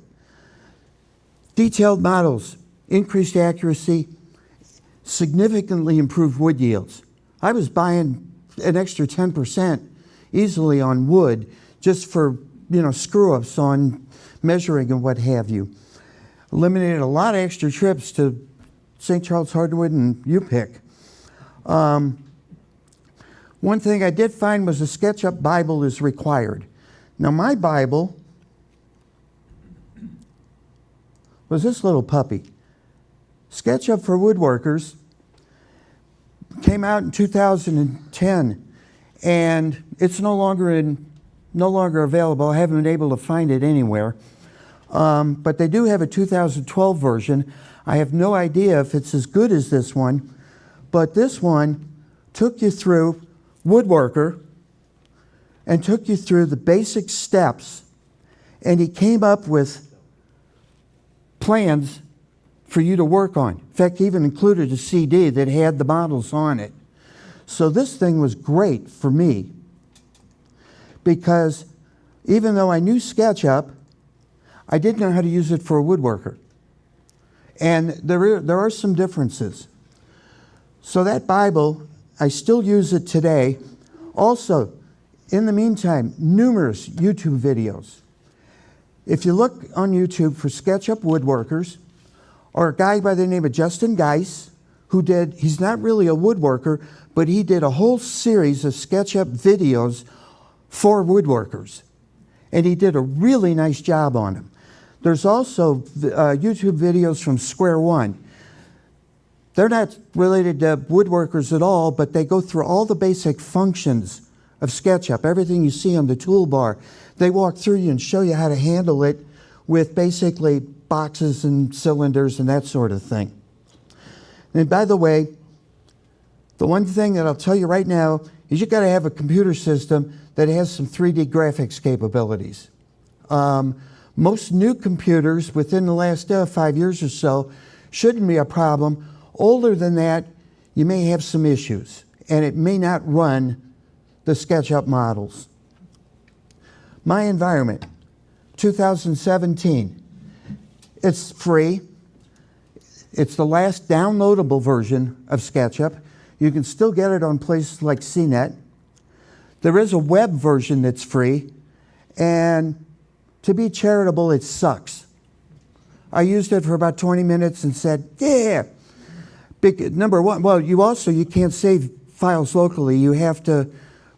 V: Detailed models, increased accuracy, significantly improved wood yields. I was buying an extra 10% easily on wood just for screw-ups on measuring and what have you. Eliminated a lot of extra trips to St. Charles Hardwood and U-Pick. One thing I did find was a SketchUp Bible is required. Now my Bible was this little puppy. SketchUp for Woodworkers came out in 2010, and it's no longer available. I haven't been able to find it anywhere. But they do have a 2012 version. I have no idea if it's as good as this one, but this one took you through Woodworker and took you through the basic steps, and he came up with plans for you to work on. In fact, he even included a CD that had the models on it. So this thing was great for me because even though I knew SketchUp, I didn't know how to use it for a woodworker. And there are some differences. So that Bible, I still use it today. Also, in the meantime, numerous YouTube videos. If you look on YouTube for SketchUp Woodworkers, or a guy by the name of Justin Geis, he's not really a woodworker, but he did a whole series of SketchUp videos for woodworkers. And he did a really nice job on them. There's also YouTube videos from Square One. They're not related to woodworkers at all, but they go through all the basic functions of SketchUp, everything you see on the toolbar. They walk through you and show you how to handle it with basically boxes and cylinders and that sort of thing. And by the way, the one thing that I'll tell you right now is you've got to have a computer system that has some 3D graphics capabilities. Most new computers within the last 5 years or so shouldn't be a problem. Older than that, you may have some issues, and it may not run the SketchUp models. My environment, 2017. It's free. It's the last downloadable version of SketchUp. You can still get it on places like CNET. There is a web version that's free, and to be charitable, it sucks. I used it for about 20 minutes and said, yeah. Number one, well, you can't save files locally. You have to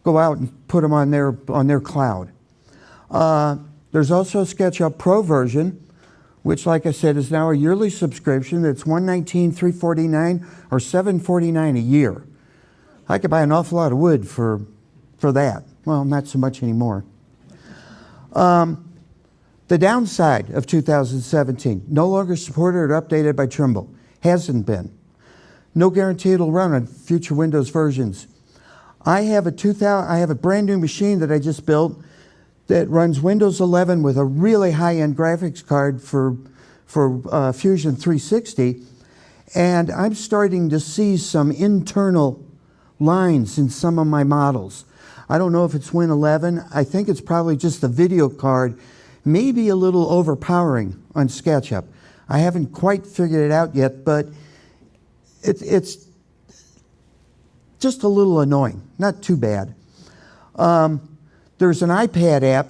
V: go out and put them on their cloud. There's also a SketchUp Pro version, which, like I said, is now a yearly subscription. That's $119, $349, or $749 a year. I could buy an awful lot of wood for that. Well, not so much anymore. The downside of 2017, no longer supported or updated by Trimble. Hasn't been. No guarantee it'll run on future Windows versions. I have a brand new machine that I just built that runs Windows 11 with a really high-end graphics card for Fusion 360, and I'm starting to see some internal lines in some of my models. I don't know if it's Win 11. I think it's probably just the video card, maybe a little overpowering on SketchUp. I haven't quite figured it out yet, but it's just a little annoying, not too bad. There's an iPad app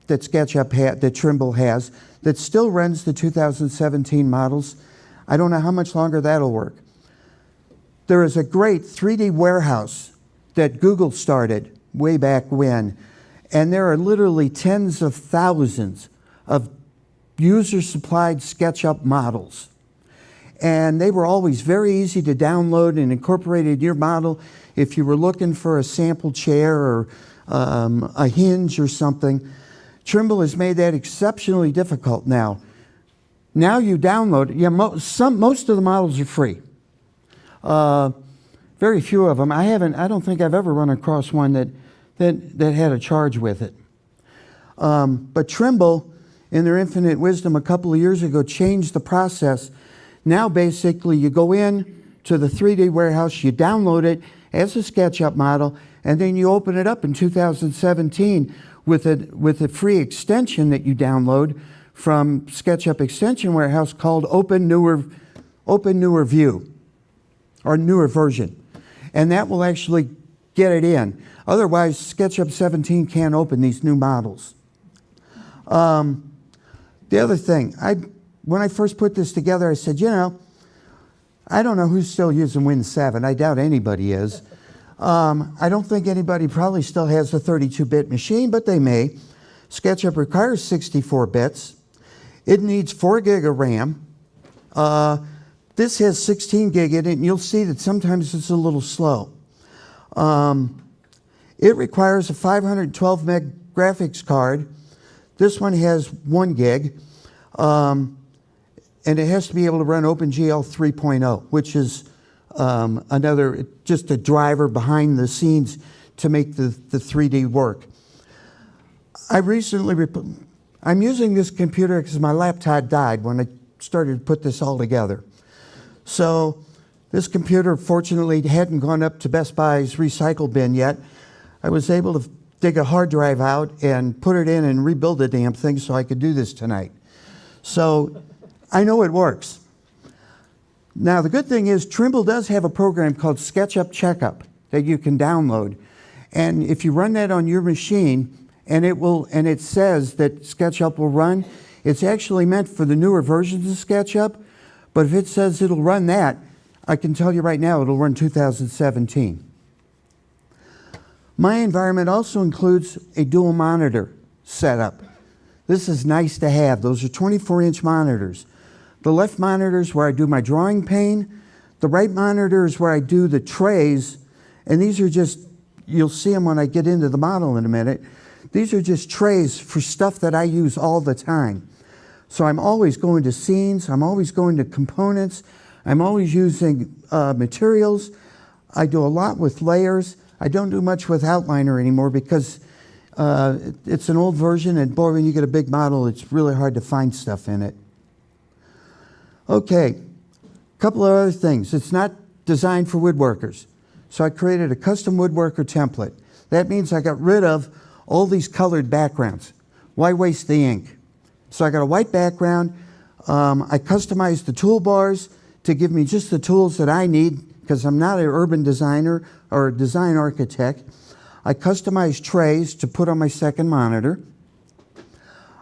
V: that SketchUp that Trimble has that still runs the 2017 models. I don't know how much longer that'll work. There is a great 3D warehouse that Google started way back when, and there are literally tens of thousands of user-supplied SketchUp models. And they were always very easy to download and incorporate in your model if you were looking for a sample chair or a hinge or something. Trimble has made that exceptionally difficult now. Now you download, most of the models are free. Very few of them. I don't think I've ever run across one that had a charge with it. But Trimble, in their infinite wisdom a couple of years ago, changed the process. Now basically you go in to the 3D warehouse, you download it as a SketchUp model, and then you open it up in 2017 with a free extension that you download from SketchUp Extension Warehouse called Open Newer View, or Newer Version. And that will actually get it in. Otherwise, SketchUp 17 can't open these new models. The other thing, when I first put this together, I said, I don't know who's still using Win 7. I doubt anybody is. I don't think anybody probably still has a 32-bit machine, but they may. SketchUp requires 64 bits. It needs 4 gig of RAM. This has 16 gig in it, and you'll see that sometimes it's a little slow. It requires a 512 meg graphics card. This one has 1 gig. And it has to be able to run OpenGL 3.0, which is just a driver behind the scenes to make the 3D work. I'm using this computer because my laptop died when I started to put this all together. So this computer, fortunately, hadn't gone up to Best Buy's recycle bin yet. I was able to dig a hard drive out and put it in and rebuild the damn thing so I could do this tonight. So I know it works. Now, the good thing is Trimble does have a program called SketchUp Checkup that you can download. And if you run that on your machine and it says that SketchUp will run, it's actually meant for the newer versions of SketchUp. But if it says it'll run that, I can tell you right now it'll run 2017. My environment also includes a dual monitor setup. This is nice to have. Those are 24-inch monitors. The left monitor is where I do my drawing pane. The right monitor is where I do the trays. And these are just you'll see them when I get into the model in a minute. These are just trays for stuff that I use all the time. So I'm always going to scenes, I'm always going to components, I'm always using materials. I do a lot with layers. I don't do much with outliner anymore because it's an old version, and boy, when you get a big model, it's really hard to find stuff in it. Okay, a couple of other things. It's not designed for woodworkers. So I created a custom woodworker template. That means I got rid of all these colored backgrounds. Why waste the ink? So I got a white background. I customized the toolbars to give me just the tools that I need because I'm not an urban designer or a design architect. I customized trays to put on my second monitor.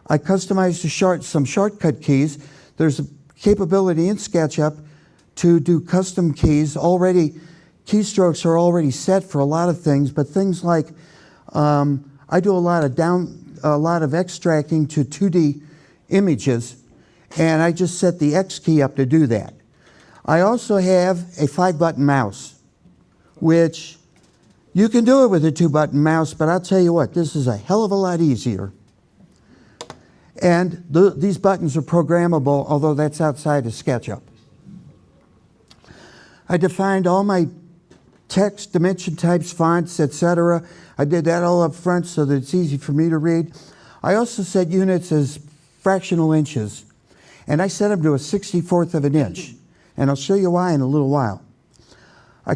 V: I customized some shortcut keys. There's a capability in SketchUp to do custom keys. Keystrokes are already set for a lot of things, but things like I do a lot of extracting to 2D images, and I just set the X key up to do that. I also have a 5-button mouse, which you can do it with a 2-button mouse, but I'll tell you what, this is a hell of a lot easier. And these buttons are programmable, although that's outside of SketchUp. I defined all my text, dimension types, fonts, etc. I did that all up front so that it's easy for me to read. I also set units as fractional inches, and I set them to a 64th of an inch, and I'll show you why in a little while. I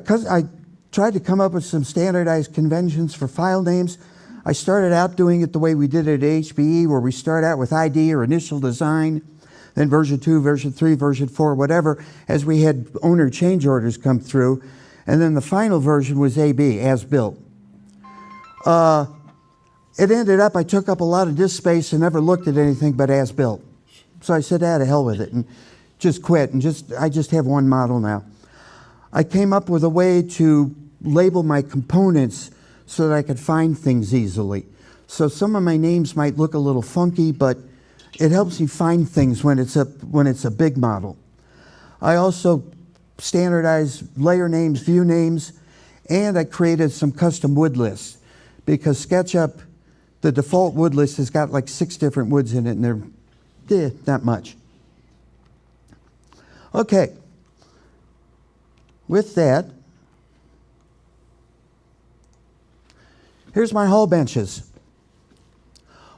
V: tried to come up with some standardized conventions for file names. I started out doing it the way we did it at HPE, where we start out with ID or initial design, then version 2, version 3, version 4, whatever, as we had owner change orders come through. And then the final version was AB, as built. It ended up, I took up a lot of disk space and never looked at anything but as built. So I said, to hell with it, and just quit, and I just have one model now. I came up with a way to label my components so that I could find things easily. So some of my names might look a little funky, but it helps me find things when it's a big model. I also standardized layer names, view names, and I created some custom wood lists because SketchUp, the default wood list has got like 6 different woods in it, and they're not much. Okay. With that, here's my hall benches.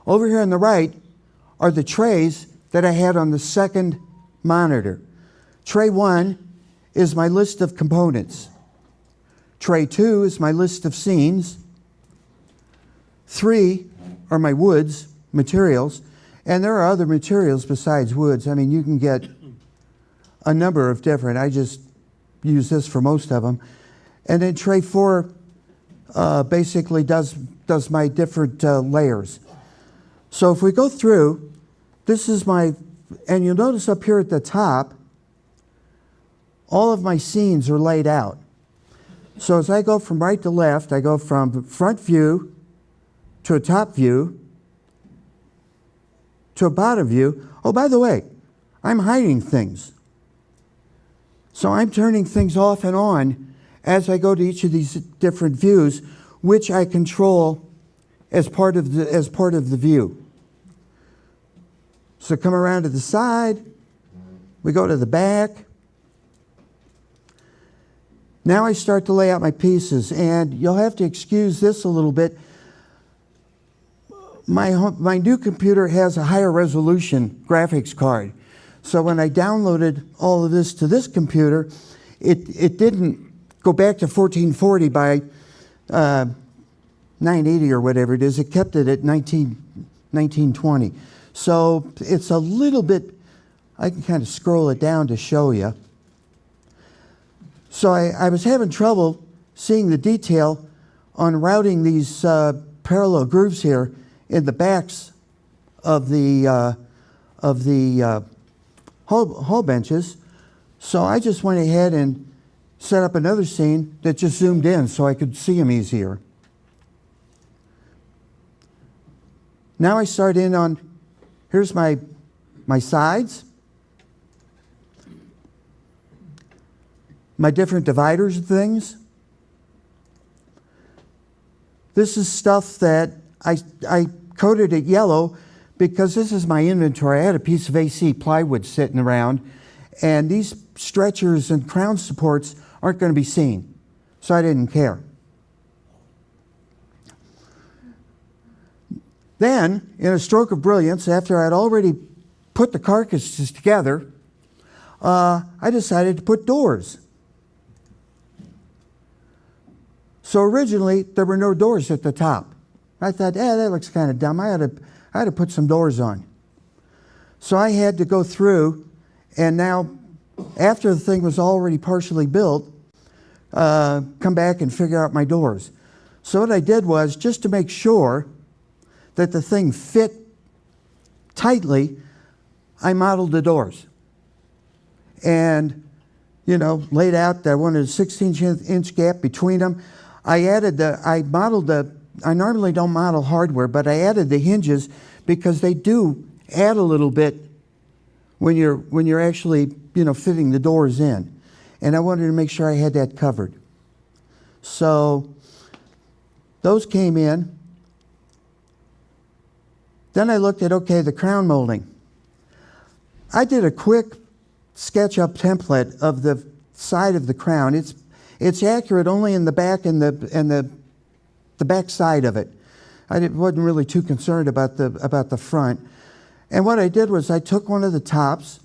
V: Over here on the right are the trays that I had on the second monitor. Tray 1 is my list of components. Tray 2 is my list of scenes. 3 are my woods, materials, and there are other materials besides woods. I mean, you can get a number of different. I just use this for most of them. And then tray 4 basically does my different layers. So if we go through, this is and you'll notice up here at the top, all of my scenes are laid out. So as I go from right to left, I go from front view to a top view to a bottom view. Oh, by the way, I'm hiding things. So I'm turning things off and on as I go to each of these different views, which I control as part of the view. So come around to the side, we go to the back. Now I start to lay out my pieces, and you'll have to excuse this a little bit. My new computer has a higher resolution graphics card. So when I downloaded all of this to this computer, it didn't go back to 1440 by 980 or whatever it is. It kept it at 1920. So it's a little bit, I can kind of scroll it down to show you. So I was having trouble seeing the detail on routing these parallel grooves here in the backs of the hall benches. So I just went ahead and set up another scene that just zoomed in so I could see them easier. Now I start in on, here's my sides, my different dividers and things. This is stuff that I coated it yellow because this is my inventory. I had a piece of AC plywood sitting around, and these stretchers and crown supports aren't going to be seen, so I didn't care. Then, in a stroke of brilliance, after I'd already put the carcasses together, I decided to put doors. So originally, there were no doors at the top. I thought, that looks kind of dumb. I had to put some doors on. So I had to go through, and now, after the thing was already partially built, come back and figure out my doors. So what I did was, just to make sure that the thing fit tightly, I modeled the doors. And, laid out that I wanted a 16-inch gap between them. I normally don't model hardware, but I added the hinges because they do add a little bit when you're actually, fitting the doors in. And I wanted to make sure I had that covered. So those came in. Then I looked at, the crown molding. I did a quick SketchUp template of the side of the crown. It's accurate only in the back and the back side of it. Wasn't really too concerned about the front. And what I did was I took one of the tops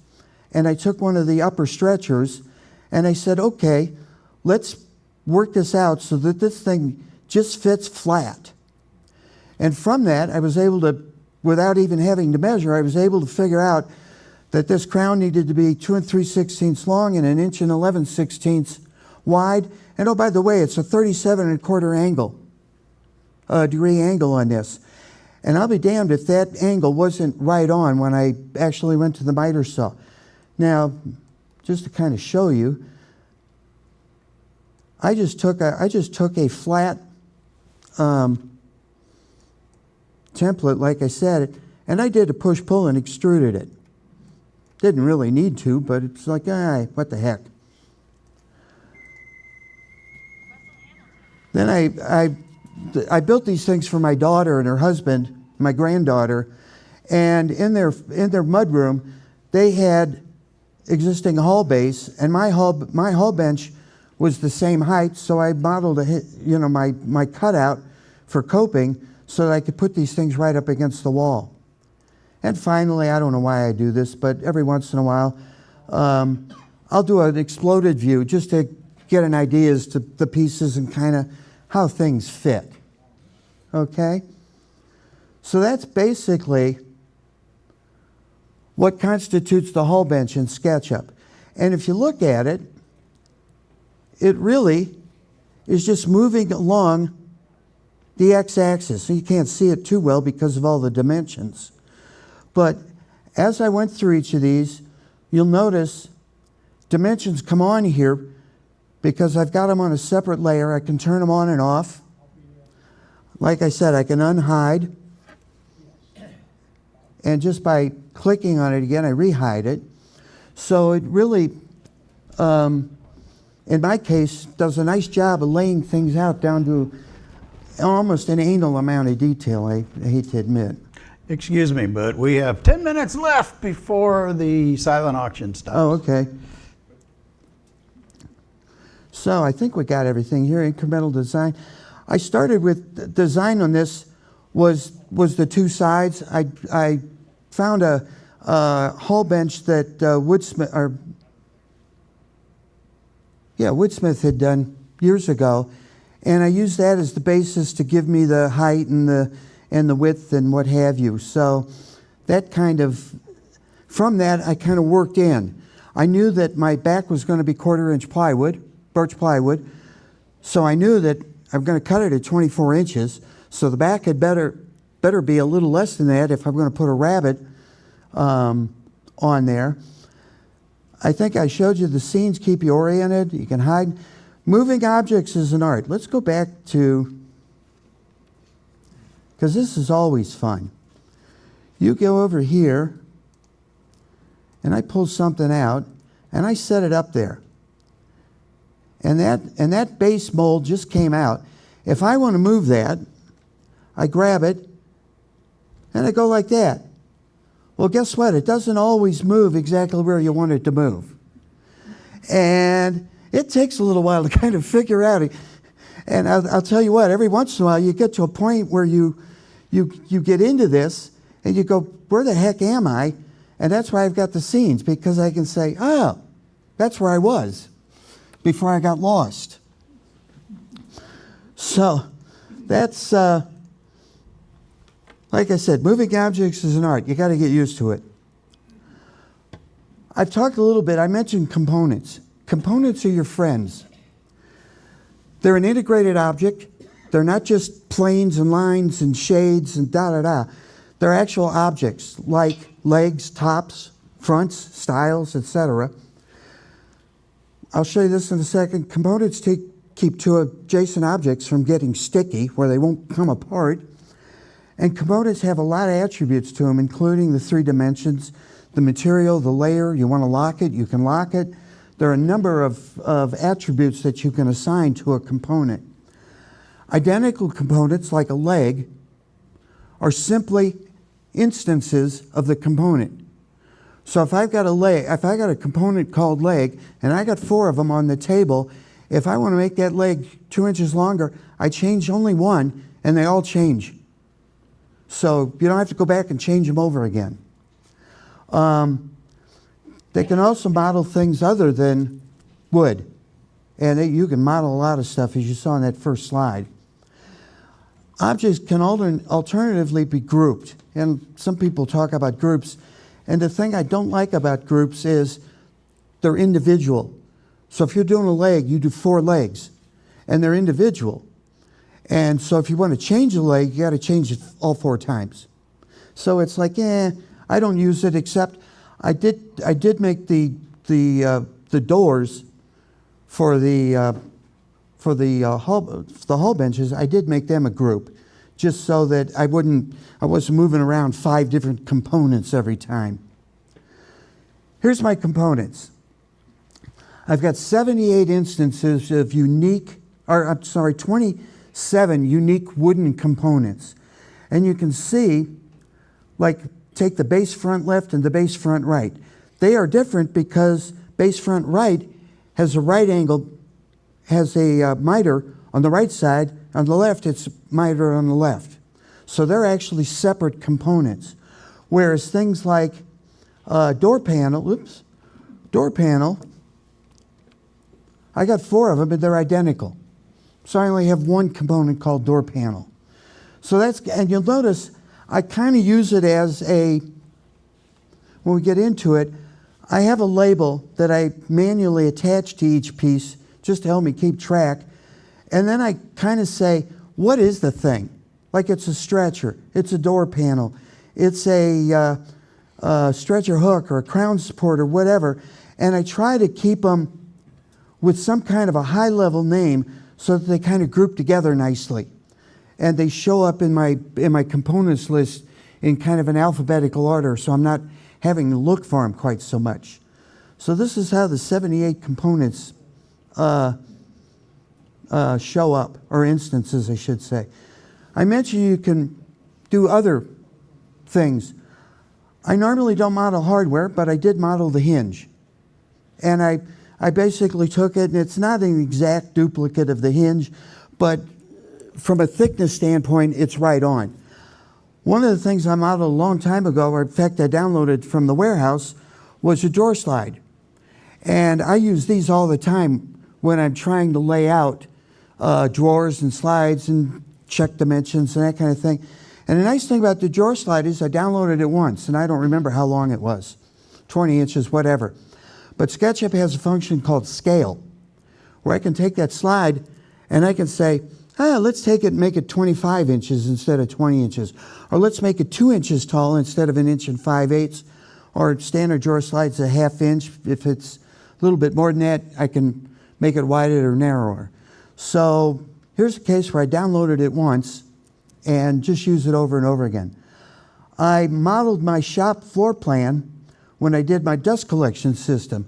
V: and I took one of the upper stretchers and I said, okay, let's work this out so that this thing just fits flat. And from that, I was able to, without even having to measure, I was able to figure out that this crown needed to be 2 3/16 long and 1 11/16 wide. And oh, by the way, it's a 37.25 degree angle on this. And I'll be damned if that angle wasn't right on when I actually went to the miter saw. Now, just to kind of show you, I just took a flat template, like I said, and I did a push-pull and extruded it. Didn't really need to, but it's like, what the heck. Then I built these things for my daughter and her husband, my granddaughter, and in their mudroom, they had existing hall base, and my hall bench was the same height, so I modeled my cutout for coping so that I could put these things right up against the wall. And finally, I don't know why I do this, but every once in a while, I'll do an exploded view just to get an idea as to the pieces and kind of how things fit. Okay? So that's basically what constitutes the hall bench in SketchUp. And if you look at it, it really is just moving along the x-axis. So you can't see it too well because of all the dimensions. But as I went through each of these, you'll notice dimensions come on here because I've got them on a separate layer. I can turn them on and off. Like I said, I can unhide. And just by clicking on it again, I rehide it. So it really, in my case, does a nice job of laying things out down to almost an anal amount of detail, I hate to admit.
B: Excuse me, but we have 10 minutes left before the silent auction stops.
V: Oh, okay. So I think we got everything here. Incremental design. I started with design on this was the two sides. I found a hall bench that Woodsmith had done years ago, and I used that as the basis to give me the height and the width and what have you. So that from that I kind of worked in. I knew that my back was going to be 1/4 inch plywood, birch plywood, so I knew that I'm going to cut it at 24 inches, so the back had better be a little less than that if I'm going to put a rabbit on there. I think I showed you the scenes keep you oriented. You can hide. Moving objects is an art. Let's go back to, because this is always fun. You go over here, and I pull something out, and I set it up there. And that base mold just came out. If I want to move that, I grab it, and I go like that. Well, guess what? It doesn't always move exactly where you want it to move. And it takes a little while to kind of figure out. And I'll tell you what, every once in a while you get to a point where you get into this and you go, where the heck am I? And that's why I've got the scenes, because I can say, oh, that's where I was before I got lost. So that's, like I said, moving objects is an art. You got to get used to it. I've talked a little bit, I mentioned components. Components are your friends. They're an integrated object. They're not just planes and lines and shades and da-da-da. They're actual objects like legs, tops, fronts, styles, etc. I'll show you this in a second. Components keep two adjacent objects from getting sticky where they won't come apart. And components have a lot of attributes to them, including the 3 dimensions, the material, the layer. You want to lock it, you can lock it. There are a number of attributes that you can assign to a component. Identical components, like a leg, are simply instances of the component. So if I've got a component called leg, and I got 4 of them on the table, if I want to make that leg 2 inches longer, I change only one, and they all change. So you don't have to go back and change them over again. They can also model things other than wood. And you can model a lot of stuff, as you saw in that first slide. Objects can alternatively be grouped. And some people talk about groups. And the thing I don't like about groups is they're individual. So if you're doing a leg, you do 4 legs. And they're individual. And so if you want to change a leg, you got to change it all 4 times. So it's like, I don't use it, except I did make the doors for the hall benches. I did make them a group, just so that I wasn't moving around 5 different components every time. Here's my components. I've got 78 instances of 27 unique wooden components. And you can see, like, take the base front left and the base front right. They are different because base front right has a right angle, has a miter on the right side. On the left, it's miter on the left. So they're actually separate components. Whereas things like door panel, I got 4 of them, but they're identical. So I only have 1 component called door panel. So and you'll notice I kind of use it as when we get into it, I have a label that I manually attach to each piece just to help me keep track. And then I kind of say, what is the thing? Like it's a stretcher, it's a door panel, it's a stretcher hook or a crown support or whatever. And I try to keep them with some kind of a high-level name so that they kind of group together nicely. And they show up in my components list in kind of an alphabetical order, so I'm not having to look for them quite so much. So this is how the 78 components show up, or instances, I should say. I mentioned you can do other things. I normally don't model hardware, but I did model the hinge. And I basically took it, and it's not an exact duplicate of the hinge, but from a thickness standpoint, it's right on. One of the things I modeled a long time ago, or in fact I downloaded from the warehouse, was a drawer slide. And I use these all the time when I'm trying to lay out drawers and slides and check dimensions and that kind of thing. And the nice thing about the drawer slide is I downloaded it once, and I don't remember how long it was, 20 inches, whatever. But SketchUp has a function called scale, where I can take that slide and I can say, let's take it and make it 25 inches instead of 20 inches. Or let's make it 2 inches tall instead of 1 5/8 inches. Or standard drawer slide's a 1/2 inch. If it's a little bit more than that, I can make it wider or narrower. So here's a case where I downloaded it once and just use it over and over again. I modeled my shop floor plan when I did my dust collection system.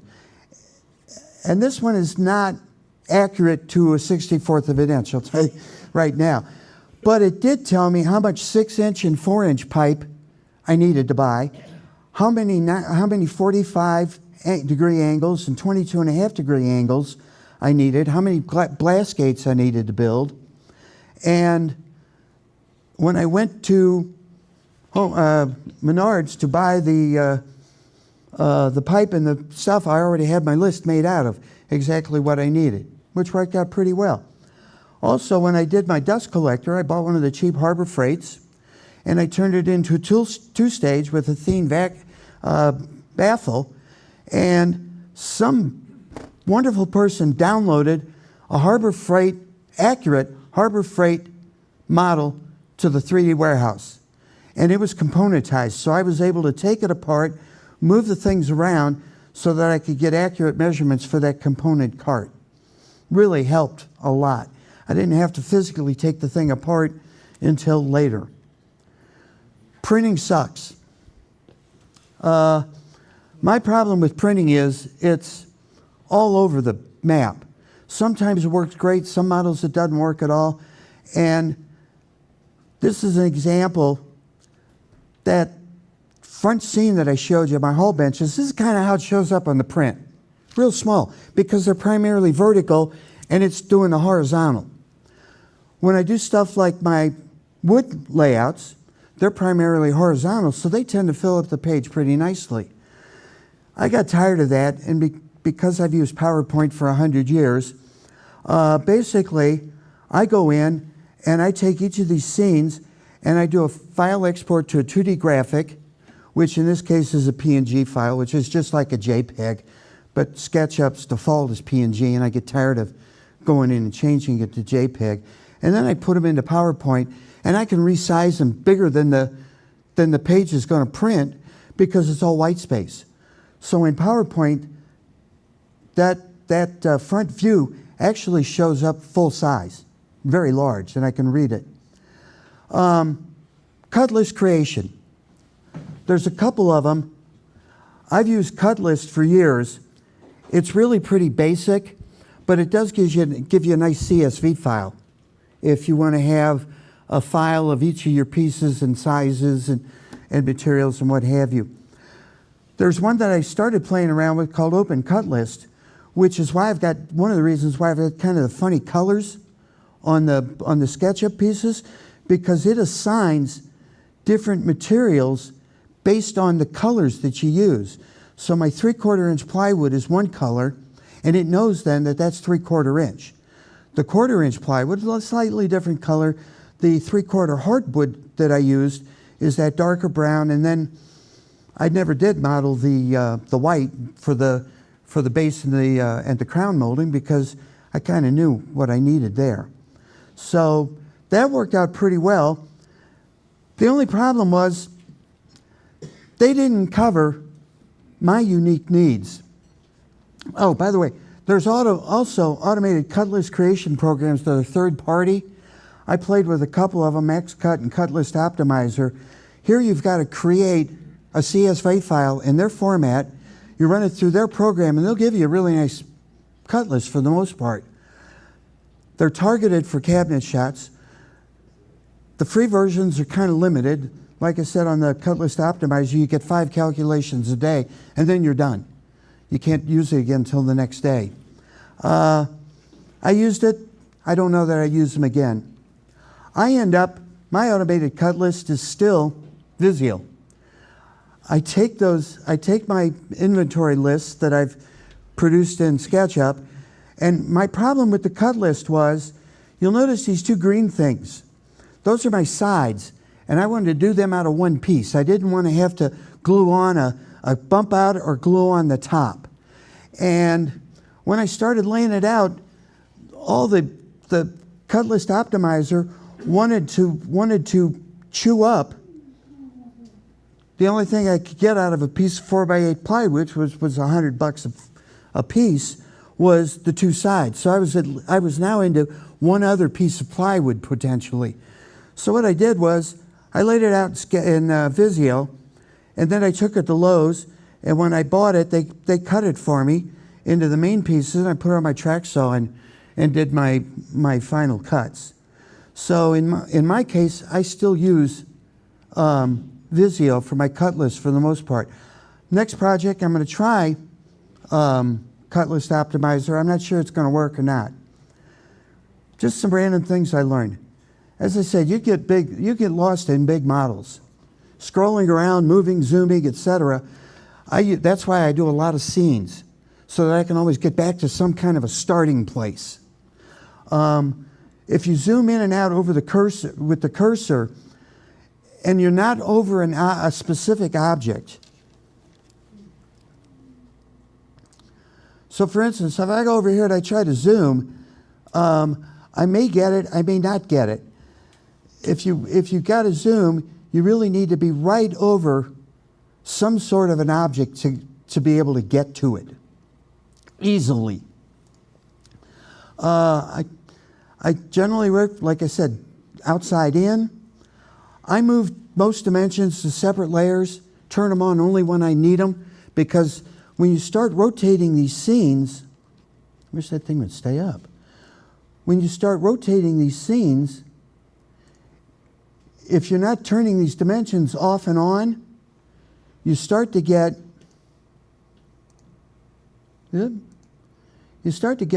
V: And this one is not accurate to a 64th of an inch, I'll tell you right now. But it did tell me how much 6-inch and 4-inch pipe I needed to buy, how many 45-degree angles and 22.5-degree angles I needed, how many blast gates I needed to build. And when I went to Menards to buy the pipe and the stuff, I already had my list made out of exactly what I needed, which worked out pretty well. Also, when I did my dust collector, I bought one of the cheap Harbor Freights, and I turned it into a two-stage with a thin baffle, and some wonderful person downloaded a Harbor Freight, accurate Harbor Freight model to the 3D warehouse. And it was componentized, so I was able to take it apart, move the things around so that I could get accurate measurements for that component cart. Really helped a lot. I didn't have to physically take the thing apart until later. Printing sucks. My problem with printing is it's all over the map. Sometimes it works great, some models it doesn't work at all. And this is an example. That front seam that I showed you, my hall benches, this is kind of how it shows up on the print. Real small, because they're primarily vertical and it's doing the horizontal. When I do stuff like my wood layouts, they're primarily horizontal, so they tend to fill up the page pretty nicely. I got tired of that, and because I've used PowerPoint for 100 years, basically I go in and I take each of these scenes and I do a file export to a 2D graphic, which in this case is a PNG file, which is just like a JPEG, but SketchUp's default is PNG, and I get tired of going in and changing it to JPEG. And then I put them into PowerPoint, and I can resize them bigger than the page is going to print because it's all white space. So in PowerPoint, that front view actually shows up full size, very large, and I can read it. Cut list creation. There's a couple of them. I've used cut list for years. It's really pretty basic, but it does give you a nice CSV file if you want to have a file of each of your pieces and sizes and materials and what have you. There's one that I started playing around with called Open Cut List, which is why I've got one of the reasons why I've got kind of the funny colors on the SketchUp pieces, because it assigns different materials based on the colors that you use. So my 3/4 inch plywood is one color, and it knows then that that's 3/4 inch. The 1/4 inch plywood is a slightly different color. The 3/4 hardwood that I used is that darker brown, and then I never did model the white for the base and the crown molding because I kind of knew what I needed there. So that worked out pretty well. The only problem was they didn't cover my unique needs. Oh, by the way, there's also automated cut list creation programs that are third party. I played with a couple of them, XCut and Cut List Optimizer. Here you've got to create a CSV file in their format. You run it through their program, and they'll give you a really nice cut list for the most part. They're targeted for cabinet shots. The free versions are kind of limited. Like I said, on the Cut List Optimizer, you get 5 calculations a day, and then you're done. You can't use it again until the next day. I used it. I don't know that I use them again. My automated cut list is still Visio. I take my inventory lists that I've produced in SketchUp, and my problem with the cut list was, you'll notice these 2 green things. Those are my sides, and I wanted to do them out of one piece. I didn't want to have to glue on a bump out or glue on the top. And when I started laying it out, all the Cut List Optimizer wanted to chew up the only thing I could get out of a piece of 4x8 plywood, which was $100 a piece, was the 2 sides. So I was now into one other piece of plywood potentially. So what I did was I laid it out in Visio, and then I took it to Lowe's, and when I bought it, they cut it for me into the main pieces, and I put it on my track saw and did my final cuts. So in my case, I still use Visio for my cut list for the most part. Next project, I'm going to try Cut List Optimizer. I'm not sure it's going to work or not. Just some random things I learned. As I said, you get lost in big models, scrolling around, moving, zooming, etc. That's why I do a lot of scenes, so that I can always get back to some kind of a starting place. If you zoom in and out over the cursor with the cursor, and you're not over a specific object. So, for instance, if I go over here and I try to zoom, I may get it, I may not get it. If you've got to zoom, you really need to be right over some sort of an object to be able to get to it easily. I generally work, like I said, outside in. I move most dimensions to separate layers, turn them on only when I need them, because when you start rotating these scenes, I wish that thing would stay up. When you start rotating these scenes, if you're not turning these dimensions off and on, you start to get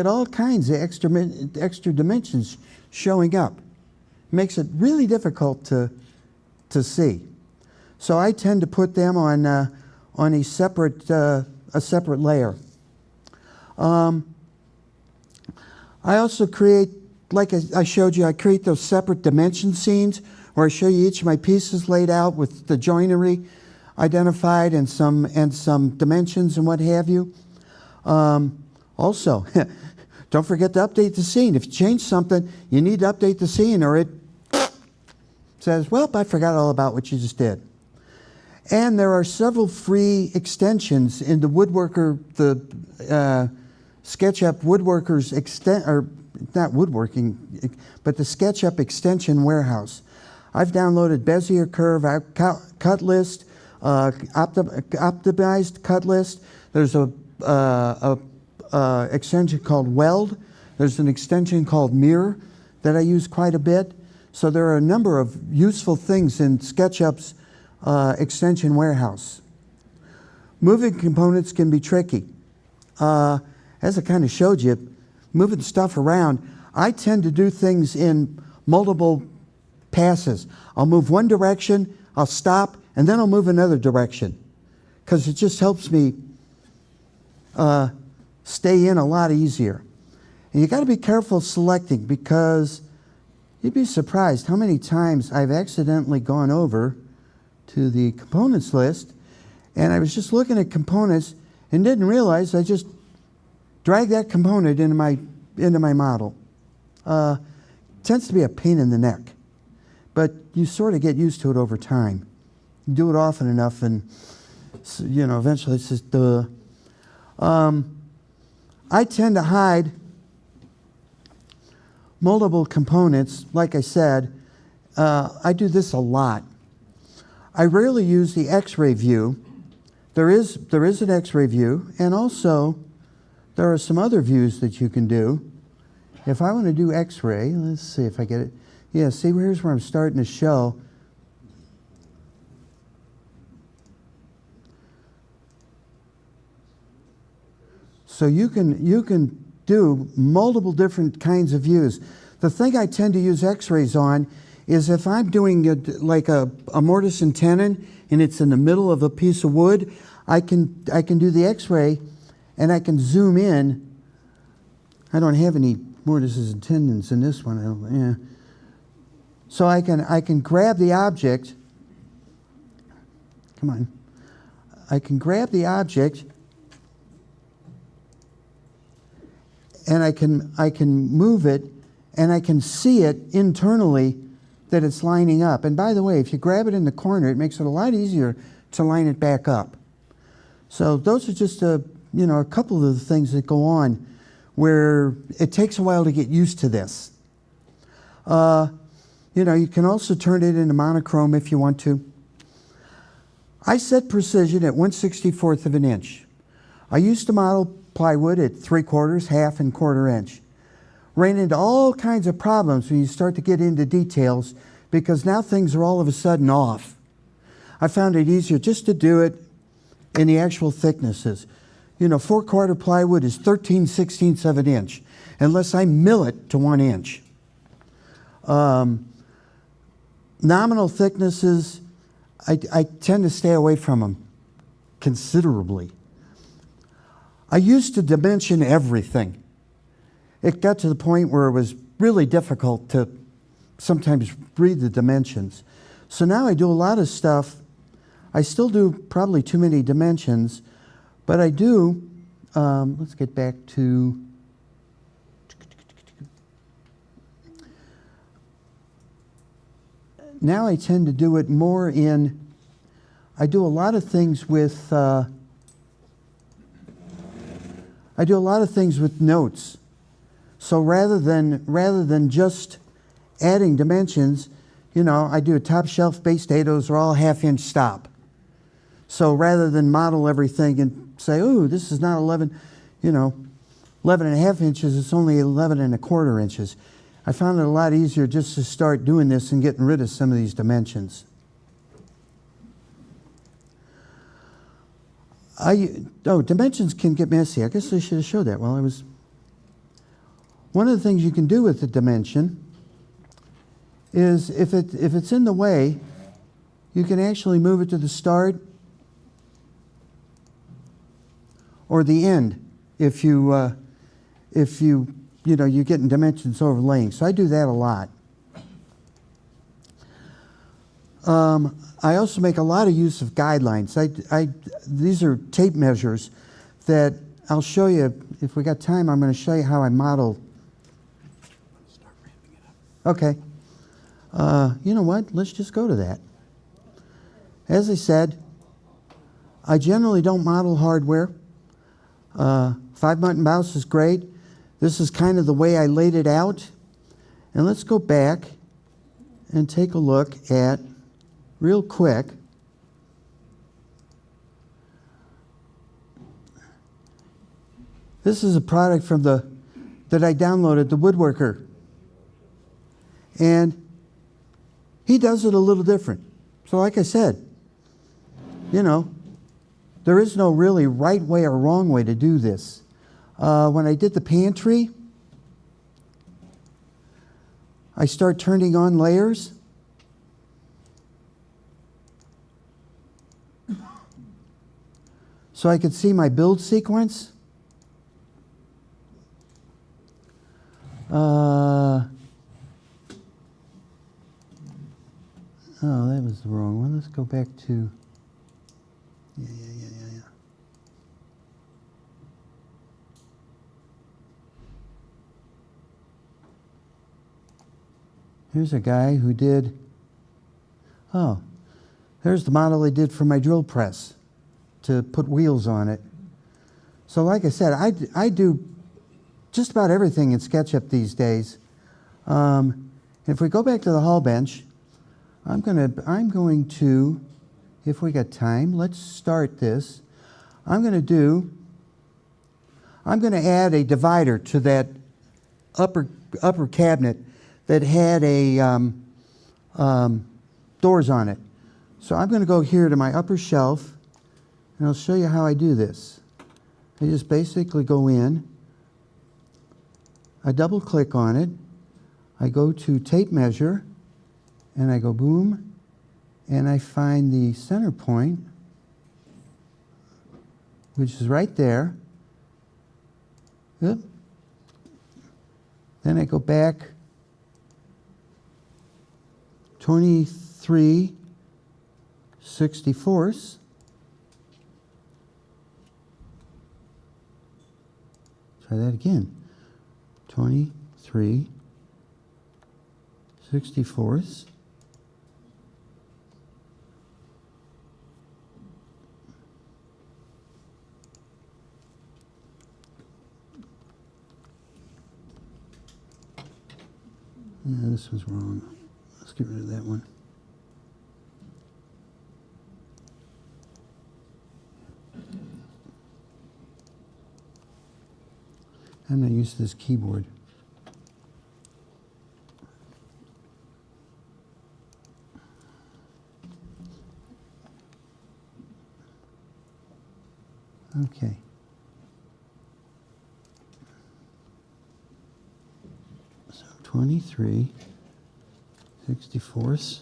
V: all kinds of extra dimensions showing up. It makes it really difficult to see. So I tend to put them on a separate layer. I also create, like I showed you, I create those separate dimension scenes where I show you each of my pieces laid out with the joinery identified and some dimensions and what have you. Also, don't forget to update the scene. If you change something, you need to update the scene, or it says, well, I forgot all about what you just did. And there are several free extensions in the SketchUp Woodworkers or not woodworking, but the SketchUp extension warehouse. I've downloaded Bezier Curve Cut List, optimized Cut List. There's a extension called Weld. There's an extension called Mirror that I use quite a bit. So there are a number of useful things in SketchUp's extension warehouse. Moving components can be tricky. As I kind of showed you, moving stuff around, I tend to do things in multiple passes. I'll move one direction, I'll stop, and then I'll move another direction, because it just helps me stay in a lot easier. And you got to be careful selecting, because you'd be surprised how many times I've accidentally gone over to the components list, and I was just looking at components and didn't realize I just dragged that component into my model. Tends to be a pain in the neck, but you sort of get used to it over time. You do it often enough, and eventually it's just duh. I tend to hide multiple components. Like I said, I do this a lot. I rarely use the X-ray view. There is an X-ray view, and also there are some other views that you can do. If I want to do X-ray, let's see if I get it. Yeah, see, here's where I'm starting to show. So you can do multiple different kinds of views. The thing I tend to use X-rays on is if I'm doing like a mortise and tenon and it's in the middle of a piece of wood, I can do the X-ray and I can zoom in. I don't have any mortises and tendons in this one. So I can grab the object. Come on. I can grab the object and I can move it, and I can see it internally that it's lining up. And by the way, if you grab it in the corner, it makes it a lot easier to line it back up. So those are just a couple of the things that go on where it takes a while to get used to this. You can also turn it into monochrome if you want to. I set precision at 1/64 of an inch. I used to model plywood at 3/4, half, and 1/4 inch. ran into all kinds of problems when you start to get into details, because now things are all of a sudden off. I found it easier just to do it in the actual thicknesses. You know, 4/4 plywood is 13/16 of an inch, unless I mill it to 1 inch. Nominal thicknesses, I tend to stay away from them considerably. I used to dimension everything. It got to the point where it was really difficult to sometimes read the dimensions. So now I do a lot of stuff. I still do probably too many dimensions, but I do, let's get back to, now I tend to do it more in, I do a lot of things with, notes. So rather than just adding dimensions, you know, I do a top shelf base date, those are all 1/2 inch stop. So rather than model everything and say, oh, this is not 11, you know, 11.5 inches, it's only 11.25 inches. I found it a lot easier just to start doing this and getting rid of some of these dimensions. Dimensions can get messy. I guess I should have showed that while I was. One of the things you can do with the dimension is if it's in the way, you can actually move it to the start or the end if you're getting dimensions overlaying. So I do that a lot. I also make a lot of use of guidelines. These are tape measures that I'll show you. If we got time, I'm going to show you how I model. Okay. You know what? Let's just go to that. As I said, I generally don't model hardware. 5-button mouse is great. This is kind of the way I laid it out. And let's go back and take a look at, real quick, this is a product from that I downloaded, the Woodworker. And he does it a little different. So like I said, you know, there is no really right way or wrong way to do this. When I did the pantry, I start turning on layers. So I could see my build sequence. Oh, that was the wrong one. Let's go back to, yeah. Here's a guy who did, there's the model I did for my drill press to put wheels on it. So like I said, I do just about everything in SketchUp these days. If we go back to the hall bench, I'm going to, if we got time, let's start this. I'm going to add a divider to that upper cabinet that had a doors on it. So I'm going to go here to my upper shelf, and I'll show you how I do this. I just basically go in, I double click on it, I go to tape measure, and I go boom, and I find the center point, which is right there. Yep. Then I go back 23/64. Try that again. 23/64. Yeah, this was wrong. Let's get rid of that one. I'm not used to this keyboard. Okay. So 23 64ths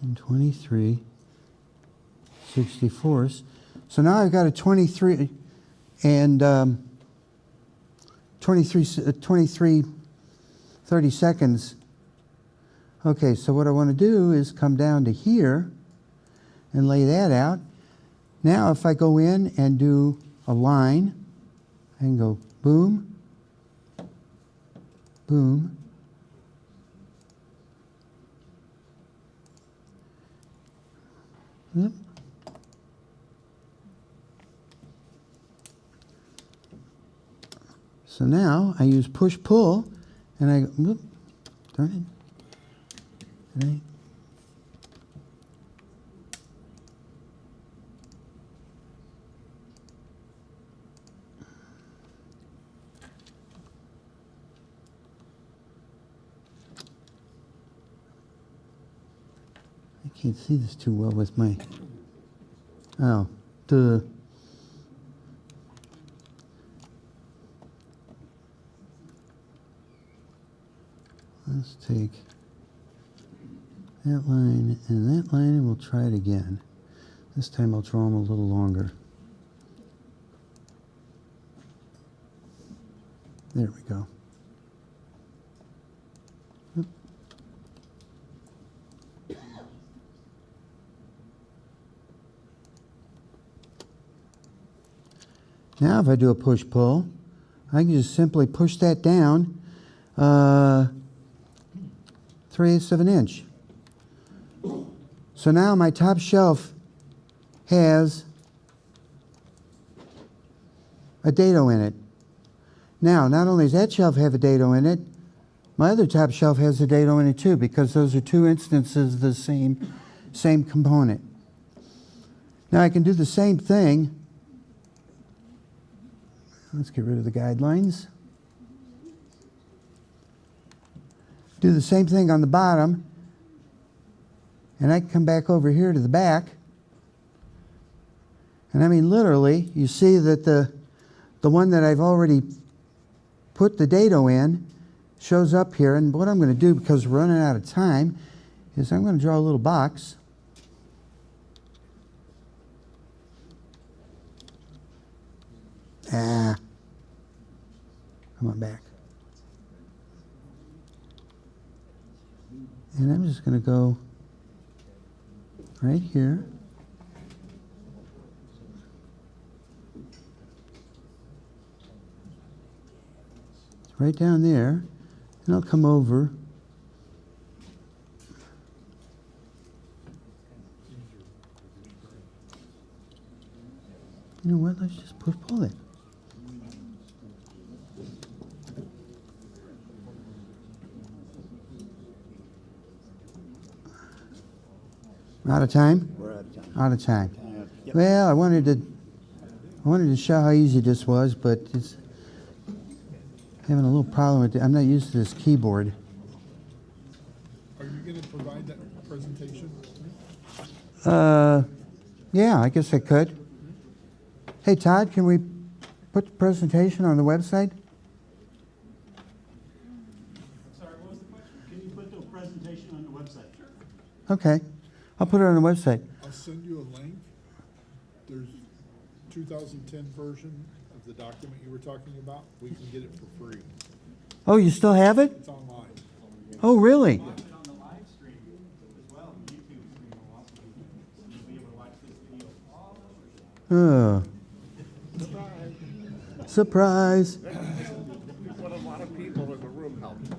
V: and 23 64ths. So now I've got a 23 and 23 30-seconds. Okay, so what I want to do is come down to here and lay that out. Now if I go in and do a line, I can go boom, boom, yep. So now I use push-pull, and I go, whoop, turn it. And I can't see this too well with my, oh, duh. Let's take that line and that line, and we'll try it again. This time I'll draw them a little longer. There we go. Oop. Now if I do a push-pull, I can just simply push that down 3/8 of an inch. So now my top shelf has a dado in it. Now, not only does that shelf have a dado in it, my other top shelf has a dado in it too, because those are two instances of the same component. Now I can do the same thing. Let's get rid of the guidelines. Do the same thing on the bottom, and I can come back over here to the back. And I mean, literally, you see that the one that I've already put the dado in shows up here. And what I'm going to do, because we're running out of time, is I'm going to draw a little box. Come on back. And I'm just going to go right here. It's right down there. And I'll come over. You know what? Let's just pull it. Out of time?
B: We're out of time.
V: Out of time.
B: Yep.
V: Well, I wanted to show how easy this was, but it's having a little problem with it. I'm not used to this keyboard.
J: Are you going to provide that presentation?
V: Yeah, I guess I could. Hey, Todd, can we put the presentation on the website?
B: Sorry, what was the question? Can you put the presentation on the website? Sure.
V: Okay. I'll put it on the website.
J: I'll send you a link. There's 2010 version of the document you were talking about. We can get it for free.
V: Oh, you still have it?
J: It's online.
V: Oh, really? Oh. Surprise.
M: What a lot of people in the room helped.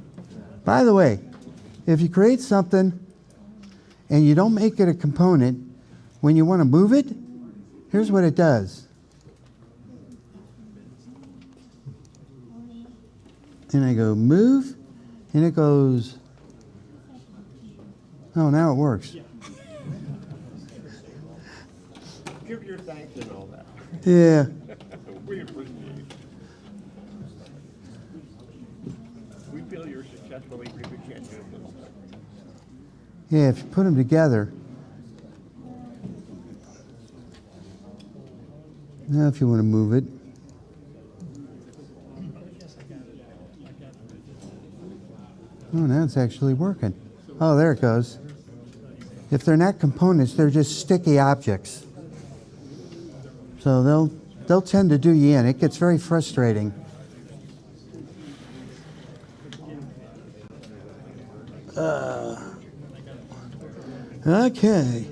V: By the way, if you create something and you don't make it a component, when you want to move it, here's what it does. And I go move, and it goes, oh, now it works.
M: Give your thanks and all that.
V: Yeah.
M: We appreciate it. We feel you're successful even if you can't do it.
V: Yeah, if you put them together. Now, if you want to move it. Oh, now it's actually working. Oh, there it goes. If they're not components, they're just sticky objects. So they'll tend to do you in. It gets very frustrating. Okay.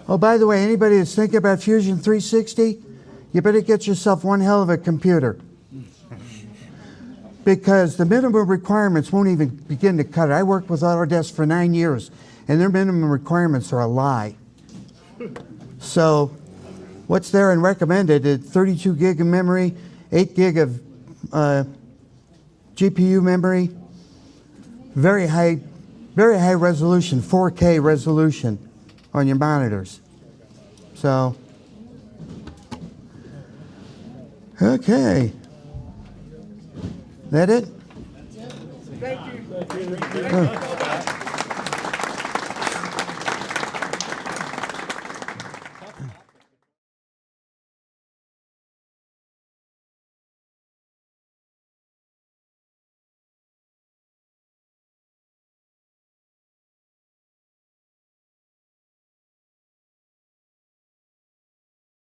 V: Oh, by the way, anybody that's thinking about Fusion 360, you better get yourself one hell of a computer. Because the minimum requirements won't even begin to cut it. I worked with Autodesk for 9 years, and their minimum requirements are a lie. So what's there and recommended is 32 gig of memory, 8 gig of GPU memory, very high resolution, 4K resolution on your monitors. So, okay. That it?
M: Thank you.